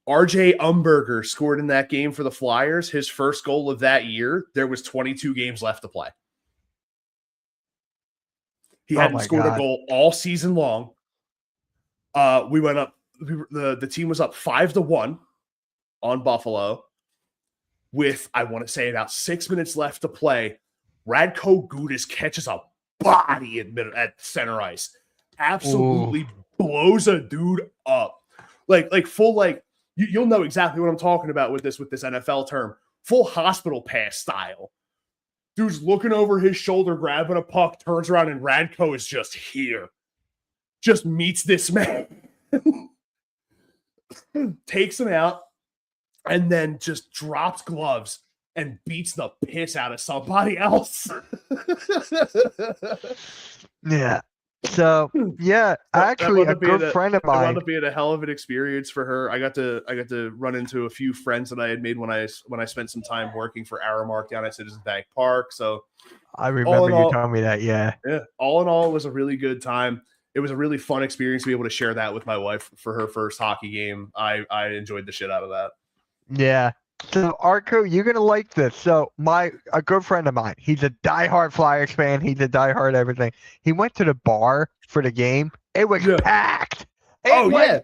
RJ Umberger scored in that game for the Flyers. His first goal of that year. There was 22 games left to play. He Oh hadn't my scored a God. goal all season long. We went up. The team was up 5-1 on Buffalo with, I want to say, about 6 minutes left to play. Radko Gudas catches a body at center ice. Absolutely blows a dude up. Like full, like you'll know exactly what I'm talking about with this NFL term. Full hospital pass style. Dude's looking over his shoulder, grabbing a puck, turns around, and Radko is just here. Just meets this man. Takes him out, and then just drops gloves and beats the piss out of somebody else. Yeah. So yeah, actually, a good friend of It mine. wound up being a hell of an experience for her. I got to run into a few friends that I had made when I spent some time working for Aramark down at Citizens Bank Park. So I remember you all- telling me that. Yeah. all in all, it was a really good time. It was a really fun experience to be able to share that with my wife for her first hockey game. I enjoyed the shit out of that. Yeah. So Arco, you're gonna like this. So a good friend of mine, he's a diehard Flyers fan. He's a diehard everything. He went to the bar for the game. It was Yeah. packed. For the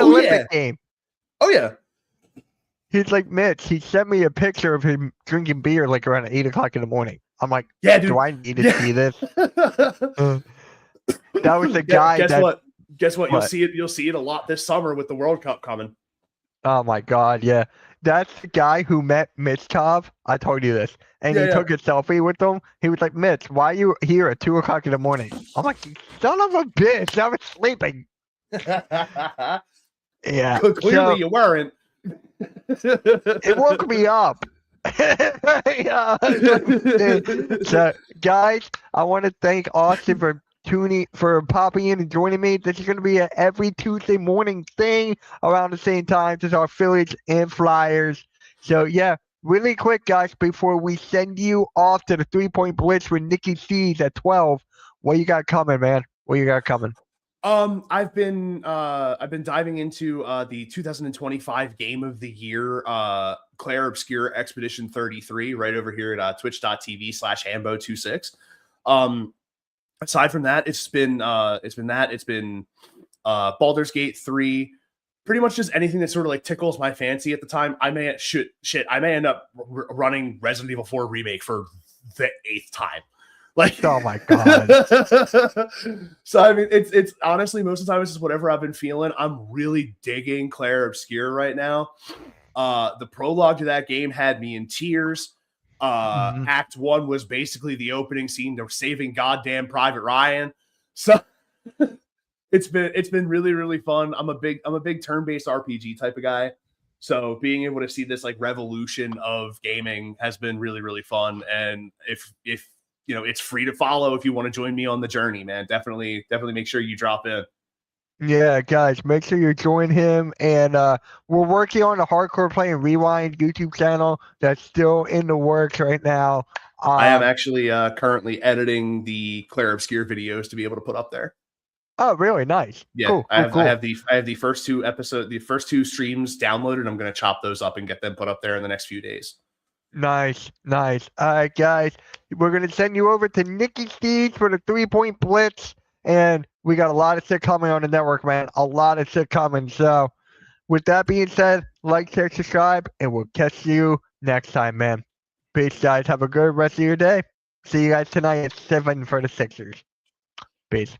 Oh, Olympic yeah. game. Oh yeah. He's like, Mitch, he sent me a picture of him drinking beer like around 8 o'clock in the morning. I'm like, Yeah, dude. do I need to see this? That was the guy Guess that what? Guess what? What? You'll see it a lot this summer with the World Cup coming. Oh my God, yeah. That's the guy who met Mitch Tov. I told you this. And he Yeah. took a selfie with him. He was like, Mitch, why are you here at 2 o'clock in the morning? I'm like, son of a bitch, I was sleeping. Yeah. Clearly, So, you weren't. it woke me up. Yeah. So, guys, I want to thank Austin for popping in and joining me. This is going to be an every Tuesday morning thing around the same time as our Phillies and Flyers. So yeah, really quick, guys, before we send you off to the 3-point blitz with Nikki C's at 12, what you got coming, man? What you got coming? I've been diving into the 2025 Game of the Year, Claire Obscure Expedition 33, right over here at twitch.tv/Hambo26. Aside from that, it's been Baldur's Gate 3, pretty much just anything that sort of like tickles my fancy at the time. I may end up running Resident Evil 4 remake for the 8th time. Like, Oh my God. So I mean, it's honestly most of the time it's just whatever I've been feeling. I'm really digging Claire Obscure right now. The prologue to that game had me in tears. Act 1 was basically the opening scene to Saving Goddamn Private Ryan. So it's been really, really fun. I'm a big turn-based RPG type of guy. So being able to see this like revolution of gaming has been really, really fun. And if you know, it's free to follow if you want to join me on the journey, man. Definitely make sure you drop in. Yeah, guys, make sure you join him. And we're working on a Hardcore Play and Rewind YouTube channel that's still in the works right now. I am actually currently editing the Claire Obscure videos to be able to put up there. Oh, really? Nice. Yeah, Cool, I have cool. the first two streams downloaded. I'm going to chop those up and get them put up there in the next few days. Nice. All right, guys, we're going to send you over to Nikki Steed for the 3-point blitz. And we got a lot of shit coming on the network, man. A lot of shit coming. So with that being said, like, share, subscribe, and we'll catch you next time, man. Peace, guys. Have a good rest of your day. See you guys tonight at 7 for the Sixers. Peace.